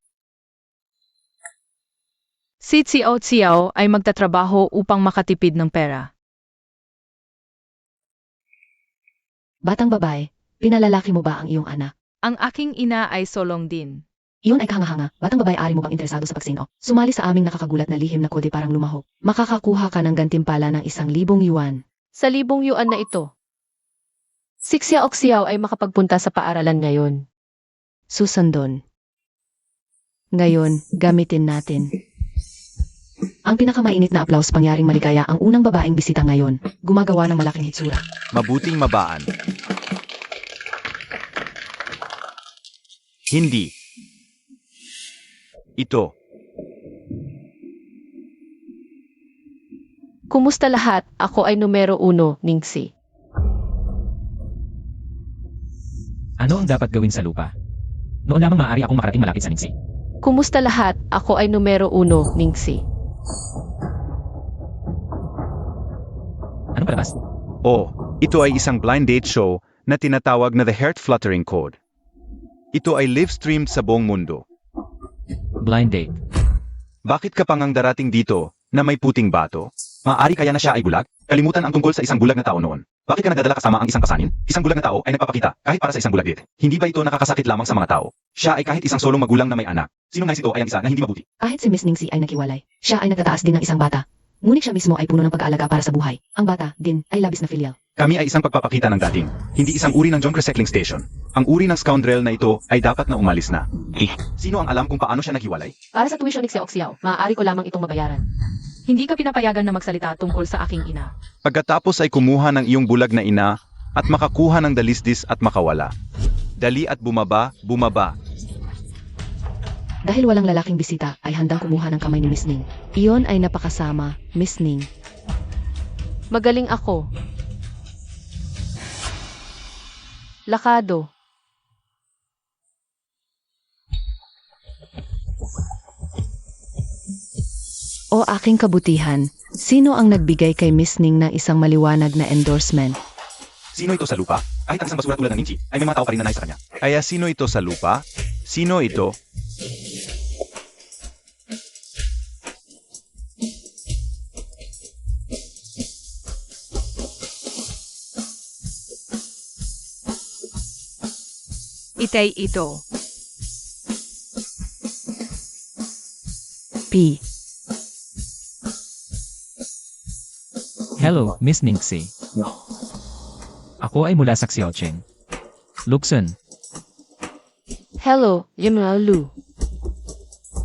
Si Xiao ay magtatrabaho upang makatipid ng pera. Batang babae, pinalalaki mo ba ang iyong anak? Ang aking ina ay solong din. Iyon ay kahanga-hanga. Batang babae, ari mo bang interesado sa pagsino? Sumali sa aming nakakagulat na lihim na kode parang lumahok. Makakakuha ka ng gantimpala ng 1,000 yuan. Sa 1,000 yuan na ito. Si Xiao ay makapagpunta sa paaralan ngayon. Susundon. Ngayon, gamitin natin. Ang pinakamainit na applause pangyaring maligaya ang unang babaeng bisita ngayon. Gumagawa ng malaking hitsura. Mabuting mabaan. Hindi. Ito. Kumusta lahat? Ako ay numero 1, Ningxi. Ano ang dapat gawin sa lupa? Noon lamang maaari akong makarating malapit sa Ningxi. Kumusta lahat? Ako ay numero 1, Ningxi. Anong palabas? Ito ay isang blind date show na tinatawag na The Heart Fluttering Code. Ito ay live-streamed sa buong mundo. Blind date. Bakit ka pang ang darating dito na may puting bato? Maaari kaya na siya ay bulag? Kalimutan ang tungkol sa isang bulag na tao noon. Bakit ka nagdadala kasama ang isang kasanin? Isang bulag na tao ay nagpapakita kahit para sa isang bulag date. Hindi ba ito nakakasakit lamang sa mga tao? Siya ay kahit isang solong magulang na may anak. Sino nais ito ay ang isa na hindi mabuti? Kahit si Miss Ningxi ay nakiwalay, siya ay nagtataas din ng isang bata. Ngunit siya mismo ay puno ng pag-aalaga para sa buhay. Ang bata, din, ay labis na filial. Kami ay isang pagpapakita ng dating. Hindi isang uri ng junk recycling station. Ang uri ng scoundrel na ito ay dapat na umalis na. Sino ang alam kung paano siya naghiwalay? Para sa tuition ni Xiao, maaari ko lamang itong mabayaran. Hindi ka pinapayagan na magsalita tungkol sa aking ina. Pagkatapos ay kumuha ng iyong bulag na ina at makakuha ng dalisdis at makawala. Dali at bumaba, bumaba. Dahil walang lalaking bisita, ay handang kumuha ng kamay ni Miss Ning. Iyon ay napakasama, Miss Ning. Magaling ako. Lakado. O aking kabutihan, sino ang nagbigay kay Miss Ning ng isang maliwanag na endorsement? Sino ito sa lupa? Kahit ang isang basura tulad ng Minchi, ay may mga tao pa rin na nais sa kanya. Kaya sino ito sa lupa? Sino ito? Itay ito. P. Hello, Miss Ningxi. Ako ay mula sa Xiaocheng. Luxon. Hello, Lu.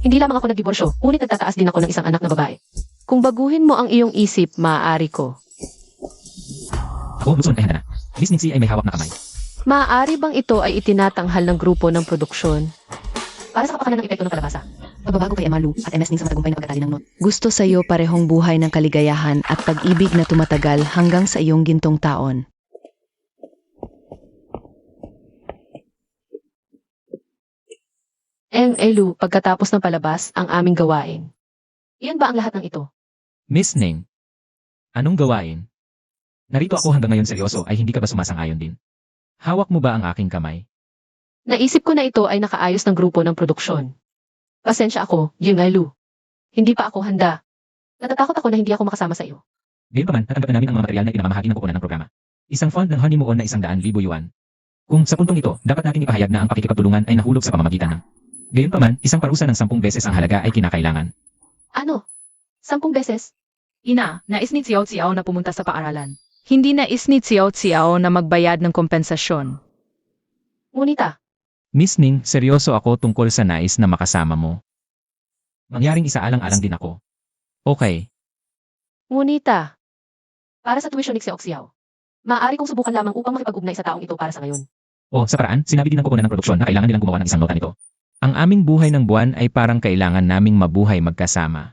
Hindi lamang ako nagdiborsyo, ngunit nagtataas din ako ng isang anak na babae. Kung baguhin mo ang iyong isip, maaari ko. Ako, Luxon ay handa na. Miss Ningxi ay may hawak na kamay. Maaari bang ito ay itinatanghal ng grupo ng produksyon? Para sa kapakanan ng epekto ng kalabasa. Pagbabago kay Emma Lu at MS Ning sa matagumpay na pagkatali ng not. Gusto sa iyo parehong buhay ng kaligayahan at pag-ibig na tumatagal hanggang sa iyong gintong taon. Lu, pagkatapos ng palabas, ang aming gawain. Iyan ba ang lahat ng ito? Miss Ning. Anong gawain? Narito ako hanggang ngayon seryoso ay hindi ka ba sumasang-ayon din? Hawak mo ba ang aking kamay? Naisip ko na ito ay nakaayos ng grupo ng produksyon. Pasensya ako, Lu. Hindi pa ako handa. Natatakot ako na hindi ako makasama sa iyo. Gayunpaman, natanggap na namin ang mga material na ipinamamahagi ng kukunan ng programa. Isang fund ng honeymoon na 100,000 yuan. Kung sa puntong ito, dapat nating ipahayag na ang pakikipagtulungan ay nahulog sa pamamagitan ng. Gayunpaman, isang parusa ng 10 beses ang halaga ay kinakailangan. Ano? 10 beses? Ina, nais ni Xiao Xiao na pumunta sa paaralan. Hindi nais ni Xiao Xiao na magbayad ng kompensasyon. Ngunita, Miss Ning, seryoso ako tungkol sa nais na makasama mo. Mangyaring isaalang-alang din ako. Okay. ngunita. Para sa tuition ni Xiao. Maaari kong subukan lamang upang makipag-ugnay sa taong ito para sa ngayon. O, sa paraan, sinabi din ng kukunan ng produksyon na kailangan nilang gumawa ng isang nota nito. Ang aming buhay ng buwan ay parang kailangan naming mabuhay magkasama.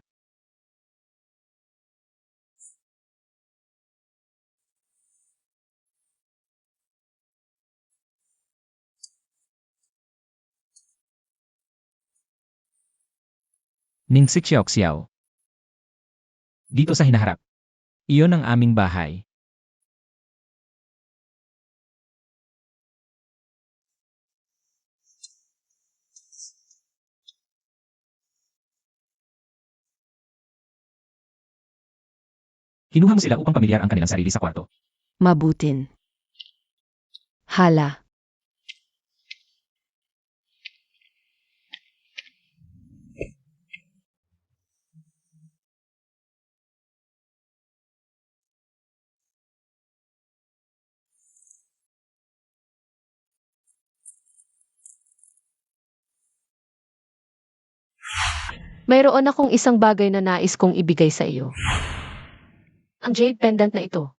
Ningxi Xiao. Dito sa hinaharap. Iyon ang aming bahay. Kinuha mo sila upang pamilyar ang kanilang sarili sa kwarto. Mabutin. Hala. Mayroon akong isang bagay na nais kong ibigay sa iyo. Ang jade pendant na ito.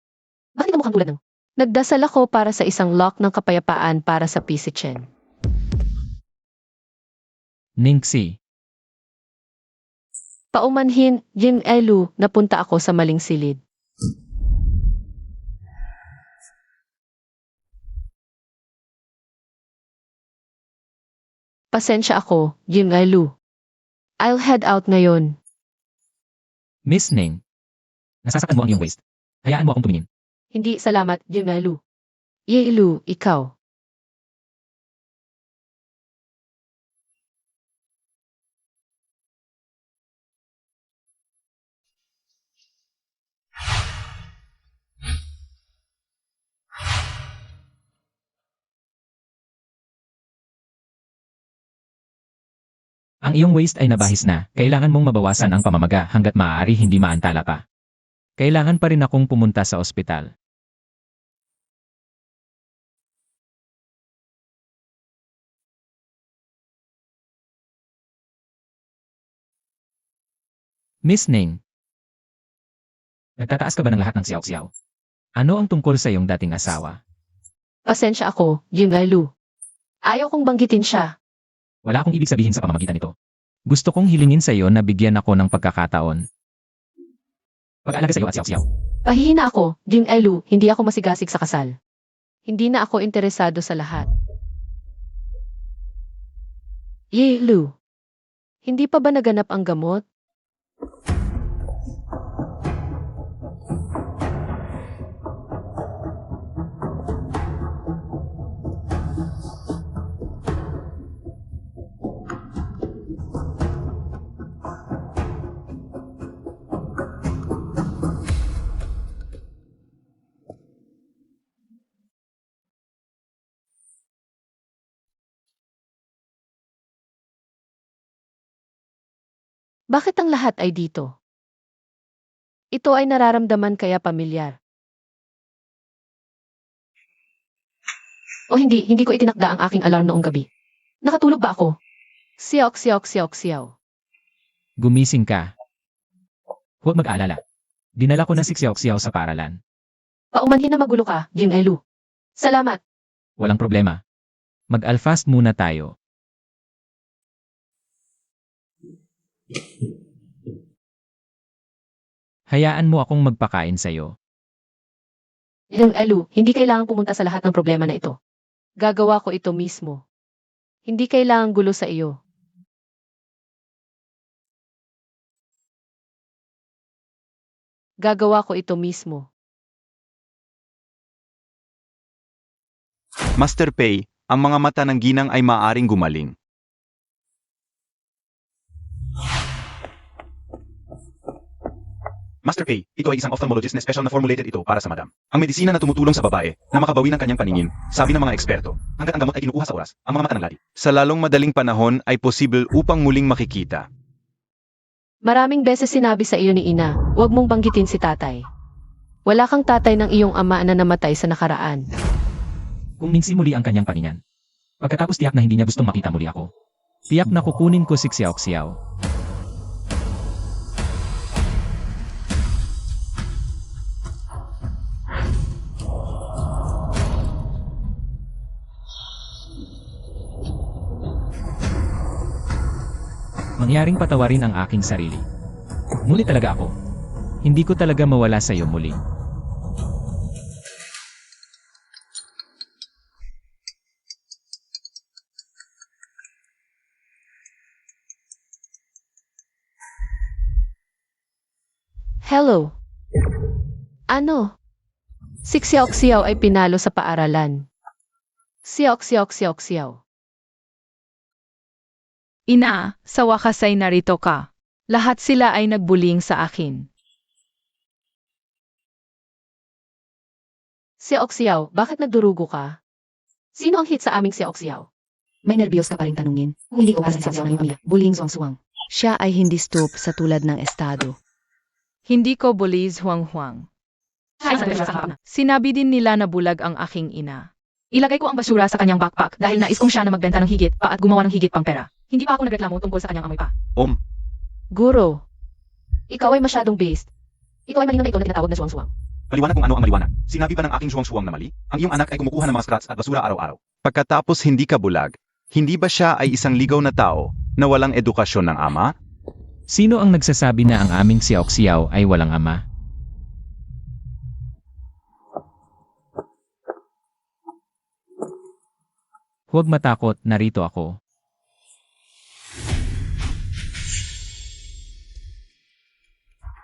Bakit ito mukhang tulad ng? Nagdasal ako para sa isang lock ng kapayapaan para sa PC Chen. Ningxi. Paumanhin, Lu, napunta ako sa maling silid. Pasensya ako, Lu. I'll head out ngayon. Miss Ning. Nasasaktan mo ang iyong waist. Hayaan mo akong tumingin. Hindi, salamat, Lu. Lu, ikaw. Ang iyong waist ay nabahis na. Kailangan mong mabawasan ang pamamaga hanggat maaari hindi maantala pa. Kailangan pa rin akong pumunta sa ospital. Miss Ning. Nagtataas ka ba ng lahat ng siyaw-siyaw? Ano ang tungkol sa iyong dating asawa? Pasensya ako, Jim Lu. Ayaw kong banggitin siya. Wala akong ibig sabihin sa pamamagitan nito. Gusto kong hilingin sa iyo na bigyan ako ng pagkakataon. Pag-alaga sa iyo at siyaw-siyaw. Pahihina ako, Jim Lu, hindi ako masigasig sa kasal. Hindi na ako interesado sa lahat. Lu, hindi pa ba naganap ang gamot? Bakit ang lahat ay dito? Ito ay nararamdaman kaya pamilyar. O hindi ko itinakda ang aking alarm noong gabi. Nakatulog ba ako? Siyok, siyok, siyok, siyaw. Gumising ka. Huwag mag-alala. Dinala ko na si siyaw-siyaw sa paaralan. Paumanhin na magulo ka, Jim Lu. Salamat. Walang problema. Mag-alfast muna tayo. Hayaan mo akong magpakain sa iyo. Jim Lu, hindi kailangang pumunta sa lahat ng problema na ito. Gagawa ko ito mismo. Hindi kailangang gulo sa iyo. Gagawa ko ito mismo. Master Pei, ang mga mata ng ginang ay maaaring gumaling. Master Pei, ito ay isang ophthalmologist na special na formulated ito para sa madam. Ang medisina na tumutulong sa babae na makabawi ng kanyang paningin, sabi ng mga eksperto, hanggat ang gamot ay kinukuha sa oras, ang mga mata ng ladi. Sa lalong madaling panahon ay posible upang muling makikita. Maraming beses sinabi sa iyo ni Ina, huwag mong banggitin si tatay. Wala kang tatay ng iyong ama na namatay sa nakaraan. Kung minsi muli ang kanyang paningan. Pagkatapos tiyak na hindi niya gustong makita muli ako. Tiyak na kukunin ko si Xiao-Xiao. Mangyaring patawarin ang aking sarili. Ngunit talaga ako. Hindi ko talaga mawala sa iyo muli. Hello. Ano? Si Xiao-Xiao ay pinalo sa paaralan. Xiao-Xiao-Xiao-Xiao. Ina, sa wakas ay narito ka. Lahat sila ay nagbuling sa akin. Xiao-Xiao, bakit nagdurugo ka? Sino ang hit sa aming Xiao-Xiao? May nerbiyos ka pa rin tanungin. Kung hindi ko kasi sa ng pamilya, buling suwang-suwang. Siya ay hindi stoop sa tulad ng estado. Hindi ko buliz huwang-huwang. Sinabi din nila na bulag ang aking ina. Ilagay ko ang basura sa kanyang backpack dahil nais kong siya na magbenta ng higit pa at gumawa ng higit pang pera. Hindi pa ako nagreklamo tungkol sa kanyang amoy pa. Guro, ikaw ay masyadong based. Ikaw ay malinang na ito na tinatawag na suwang-suwang. Maliwanag kung ano ang maliwanag. Sinabi ba ng aking suwang-suwang na mali? Ang iyong anak ay kumukuha ng mga scraps at basura araw-araw. Pagkatapos hindi ka bulag, hindi ba siya ay isang ligaw na tao na walang edukasyon ng ama? Sino ang nagsasabi na ang aming Xiao-Xiao ay walang ama? Huwag matakot, narito ako.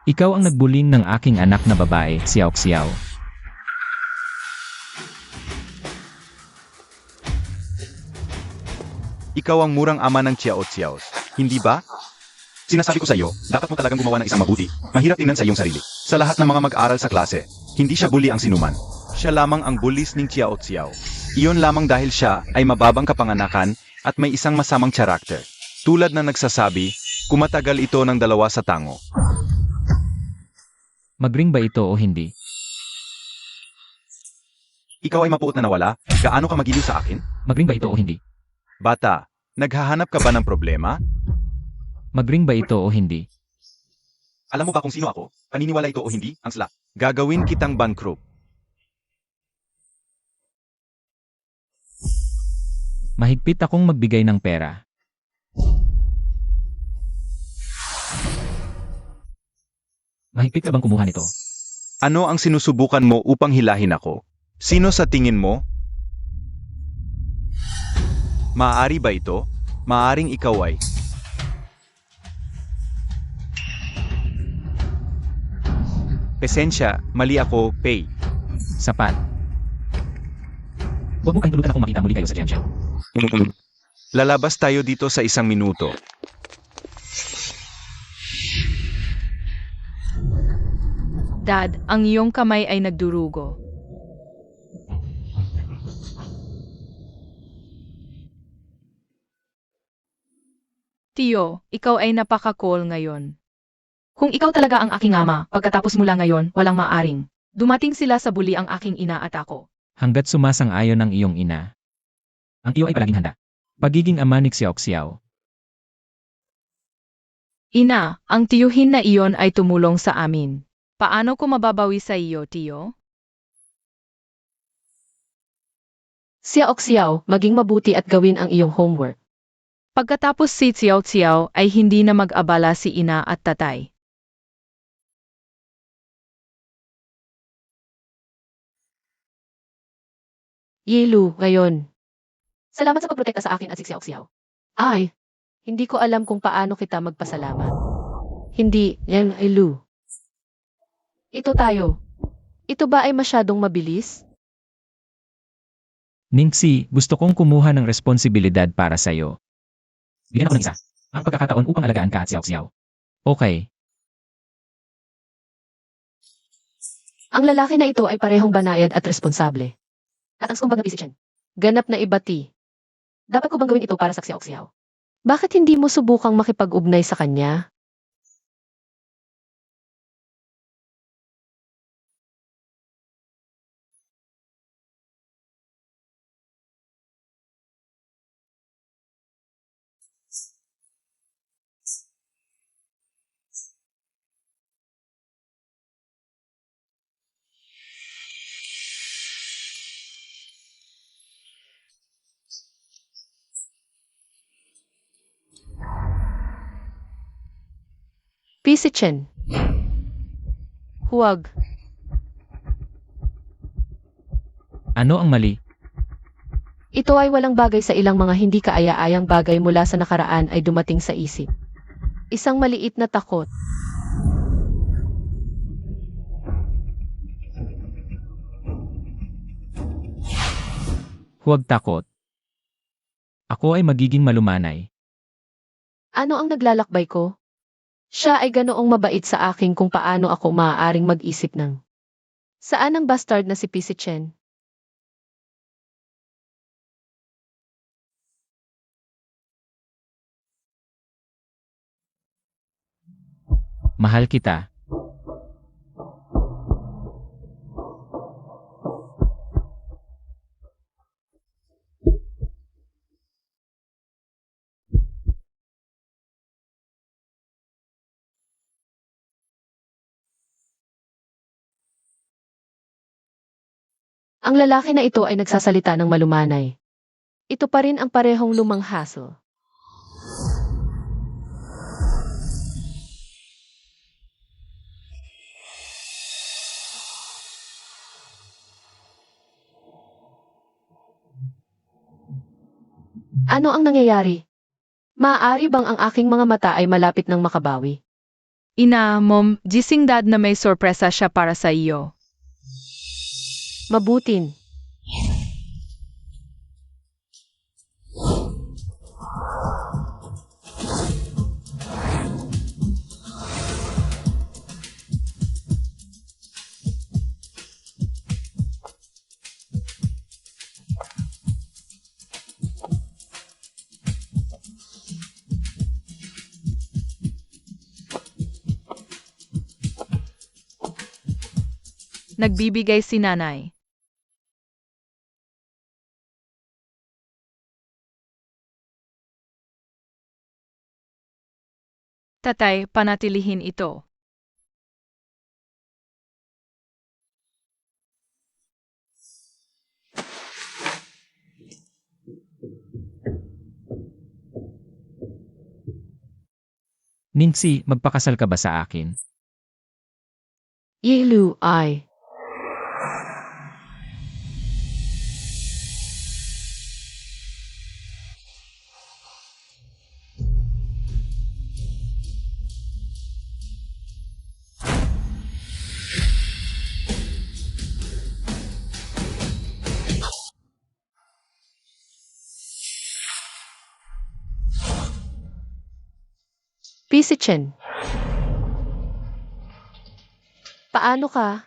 Ikaw ang nagbuling ng aking anak na babae, Xiao-Xiao. Ikaw ang murang ama ng Xiao-Xiaos, hindi ba? Sinasabi ko sa iyo, dapat mo talagang gumawa ng isang mabuti. Mahirap tingnan sa iyong sarili. Sa lahat ng mga mag-aaral sa klase, hindi siya bully ang sinuman. Siya lamang ang bullies ng Xiao-Xiao. Iyon lamang dahil siya ay mababang kapanganakan at may isang masamang karakter. Tulad na nagsasabi, kumatagal ito ng 2 sa tango. Magring ba ito o hindi? Ikaw ay mapuot na nawala, gaano ka magiliw sa akin? Magring ba ito o hindi? Bata, naghahanap ka ba ng problema? Magring ba ito o hindi? Alam mo ba kung sino ako? Paniniwala ito o hindi, ang slap. Gagawin kitang bankrupt. Mahigpit akong magbigay ng pera. Mahigpit ka bang kumuha nito? Ano ang sinusubukan mo upang hilahin ako? Sino sa tingin mo? Maaari ba ito? Maaring ikaw ay. Pesensya, mali ako, Pay. Sapat. Huwag mo kang tulutan akong makita muli kayo sa Genshin. Lalabas tayo dito sa 1 minuto. Dad, ang iyong kamay ay nagdurugo. Tiyo, ikaw ay napaka-cool ngayon. Kung ikaw talaga ang aking ama, pagkatapos mula ngayon, walang maaring. Dumating sila sa buli ang aking ina at ako. Hanggat sumasang-ayon ang iyong ina. Ang iyo ay palaging handa. Pagiging ama ni Xiao. Ina, ang tiyuhin na iyon ay tumulong sa amin. Paano ko mababawi sa iyo, Tiyo? Xiao, maging mabuti at gawin ang iyong homework. Pagkatapos si Xiao ay hindi na mag-abala si ina at tatay. Yilu, ngayon. Salamat sa pagprotekta sa akin at si Xiao. Ay, hindi ko alam kung paano kita magpasalamat. Hindi, yan ay Lu. Ito tayo. Ito ba ay masyadong mabilis? Ningxi, gusto kong kumuha ng responsibilidad para sa'yo. Bigyan ako ng isa. Ang pagkakataon upang alagaan ka at Xiao. Okay. Ang lalaki na ito ay parehong banayad at responsable. At ang skumbag na busy siya. Ganap na ibati. Dapat ko bang gawin ito para sa Xiao? Bakit hindi mo subukang makipag-ugnay sa kanya? Pisichen. Huwag. Ano ang mali? Ito ay walang bagay sa ilang mga hindi kaaya-ayang bagay mula sa nakaraan ay dumating sa isip. Isang maliit na takot. Huwag takot. Ako ay magiging malumanay. Ano ang naglalakbay ko? Siya ay ganoong mabait sa akin kung paano ako maaaring mag-isip ng. Saan ang bastard na si Pisichen? Mahal kita. Ang lalaki na ito ay nagsasalita ng malumanay. Ito pa rin ang parehong lumang hassle. Ano ang nangyayari? Maaari bang ang aking mga mata ay malapit ng makabawi? Ina, Mom, gising Dad na may sorpresa siya para sa iyo. Mabutin. Nagbibigay si nanay. Tatay, panatilihin ito. Ningxi, magpakasal ka ba sa akin? Yilu ay. Pisichen. Paano ka?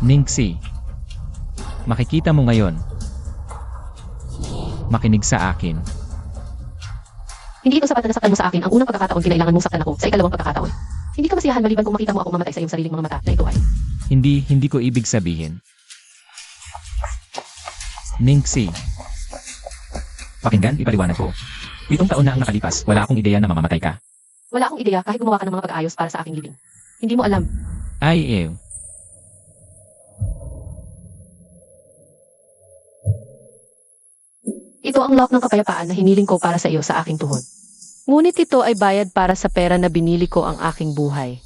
Ningxi, makikita mo ngayon. Makinig sa akin. Hindi ito sapat na nasaktan mo sa akin ang unang pagkakataon kinailangan mong saktan ako sa ikalawang pagkakataon. Hindi ka masiyahan maliban kung makita mo akong mamatay sa iyong sariling mga mata na ito ay. Hindi ko ibig sabihin. Ningxi. Pakinggan, ipaliwanag ko. 7 taon na ang nakalipas, wala akong ideya na mamamatay ka. Wala akong ideya kahit gumawa ka ng mga pag-aayos para sa aking libing. Hindi mo alam. Ay, ew. Ito ang lock ng kapayapaan na hiniling ko para sa iyo sa aking tuhod. Ngunit ito ay bayad para sa pera na binili ko ang aking buhay.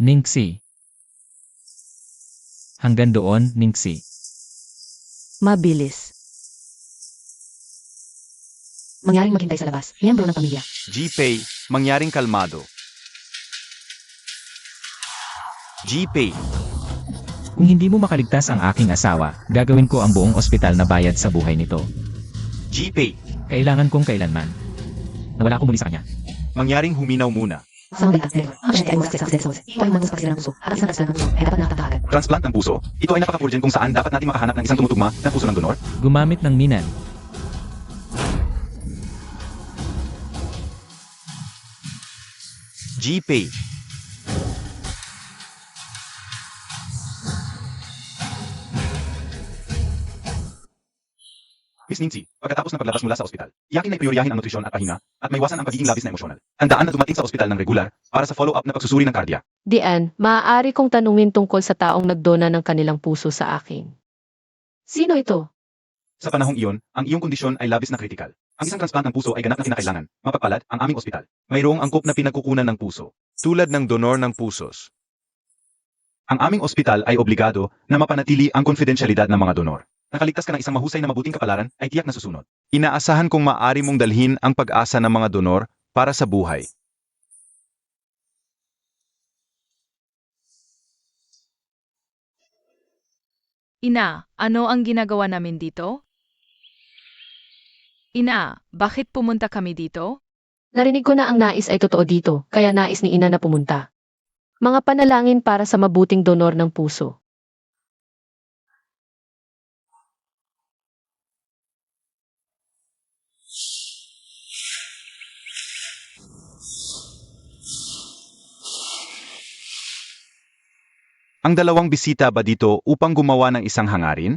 Ningxi. Hanggang doon, Ningxi. Mabilis. Mangyaring maghintay sa labas, miyembro ng pamilya. G-Pay, mangyaring kalmado. G-Pay, Kung hindi mo makaligtas ang aking asawa, gagawin ko ang buong ospital na bayad sa buhay nito. G-Pay, Kailangan kong kailanman. Nawala akong muli sa kanya. mangyaring huminaw muna. Sa mga litas nito, ang siya ay umakas sa aksidensos. Ito ay umakas ng puso. Harap sa ng puso ay dapat nakatata agad. Transplant ng puso, ito ay napaka-urgent kung saan dapat natin makahanap ng isang tumutugma na puso ng donor. Gumamit ng minan. G-Pay, Miss Ningxi, pagkatapos ng paglabas mula sa ospital, iyakin ay prioryahin ang nutrisyon at pahinga, at maiwasan ang pagiging labis na emosyonal. Tandaan na dumating sa ospital ng regular para sa follow-up na pagsusuri ng kardiak. Dian, maaari kong tanungin tungkol sa taong nagdona ng kanilang puso sa akin. Sino ito? Sa panahong iyon, ang iyong kondisyon ay labis na kritikal. Ang isang transplant ng puso ay ganap na kinakailangan. Mapagpalad ang aming ospital. Mayroong angkop na pinagkukunan ng puso. Tulad ng donor ng pusos. Ang aming ospital ay obligado na mapanatili ang konfidensyalidad ng mga donor. Nakaligtas ka ng isang mahusay na mabuting kapalaran ay tiyak na susunod. Inaasahan kong maaari mong dalhin ang pag-asa ng mga donor para sa buhay. Ina, ano ang ginagawa namin dito? Ina, bakit pumunta kami dito? Narinig ko na ang nais ay totoo dito, kaya nais ni Ina na pumunta. Mga panalangin para sa mabuting donor ng puso. Ang dalawang bisita ba dito upang gumawa ng isang hangarin?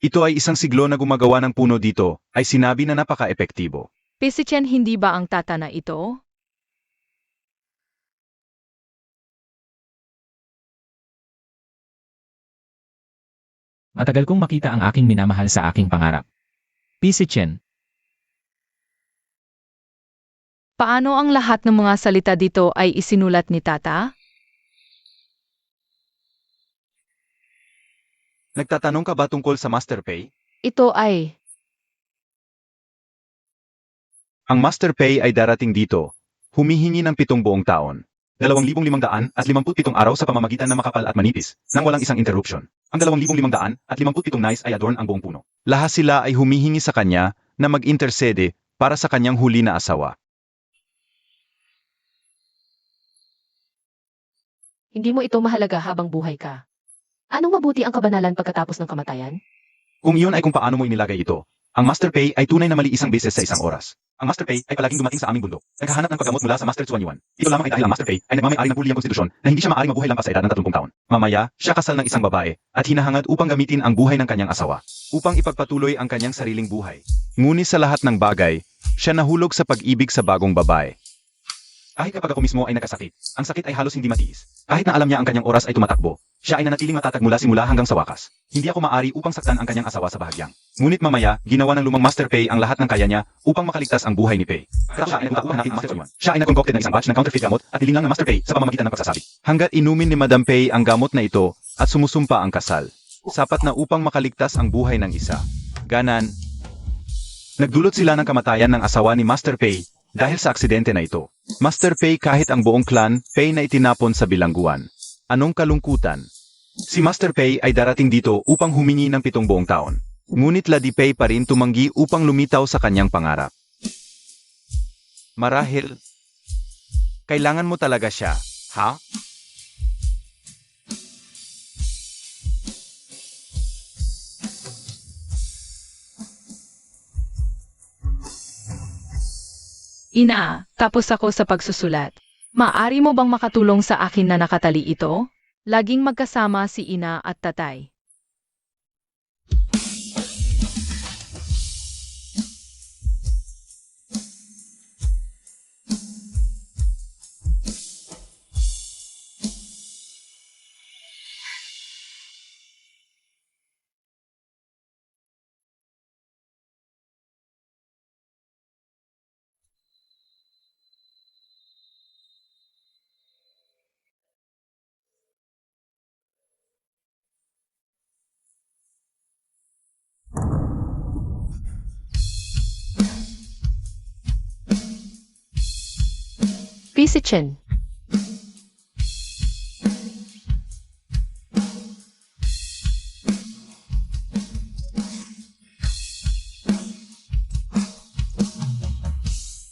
Ito ay isang siglo na gumagawa ng puno dito, ay sinabi na napaka-epektibo. Pisichen, hindi ba ang tata na ito? Matagal kong makita ang aking minamahal sa aking pangarap. Pisichen. Paano ang lahat ng mga salita dito ay isinulat ni tata? Nagtatanong ka ba tungkol sa Master Pay? Ito ay... Ang Master Pay ay darating dito, humihingi ng 7 buong taon. 2,557 araw sa pamamagitan ng makapal at manipis, nang walang isang interruption. Ang 2,557 nice ay adorn ang buong puno. Lahat sila ay humihingi sa kanya na mag-intercede para sa kanyang huli na asawa. Hindi mo ito mahalaga habang buhay ka. Anong mabuti ang kabanalan pagkatapos ng kamatayan? Kung iyon ay kung paano mo inilagay ito, Ang Master Pay ay tunay na mali isang beses sa isang oras. Ang Master Pay ay palaging dumating sa aming bundok. Naghahanap ng paggamot mula sa Master Chuanyuan. Ito lamang ay dahil ang Master Pay ay nagmamay-ari ng puliyang konstitusyon na hindi siya maaaring mabuhay lampas sa edad ng 30 taon. Mamaya, siya kasal ng isang babae at hinahangad upang gamitin ang buhay ng kanyang asawa upang ipagpatuloy ang kanyang sariling buhay. Ngunit sa lahat ng bagay, siya nahulog sa pag-ibig sa bagong babae. Kahit kapag ako mismo ay nagkasakit, ang sakit ay halos hindi matiis. Kahit na alam niya ang kanyang oras ay tumatakbo, siya ay nanatiling matatag mula simula hanggang sa wakas. Hindi ako maari upang saktan ang kanyang asawa sa bahagyang. Ngunit mamaya, ginawa ng lumang Master Pay ang lahat ng kaya niya upang makaligtas ang buhay ni Pay. Kaya siya ay nagtakuhan natin Master Chuan. Siya ay nag-concocted ng isang batch ng counterfeit gamot at nilinlang ng Master Pay sa pamamagitan ng pagsasabi. Hanggat inumin ni Madam Pay ang gamot na ito at sumusumpa ang kasal, sapat na upang makaligtas ang buhay ng isa. Ganan, nagdulot sila ng kamatayan ng asawa ni Master Pay dahil sa aksidente na ito. Master Pay kahit ang buong clan, Pay na itinapon sa bilangguan. Anong kalungkutan? Si Master Pay ay darating dito upang humingi ng 7 buong taon. Ngunit Lady Pay pa rin tumanggi upang lumitaw sa kanyang pangarap. Marahil, kailangan mo talaga siya, ha? Ina, tapos ako sa pagsusulat. Maaari mo bang makatulong sa akin na nakatali ito? Laging magkasama si ina at tatay. P. Si Chen.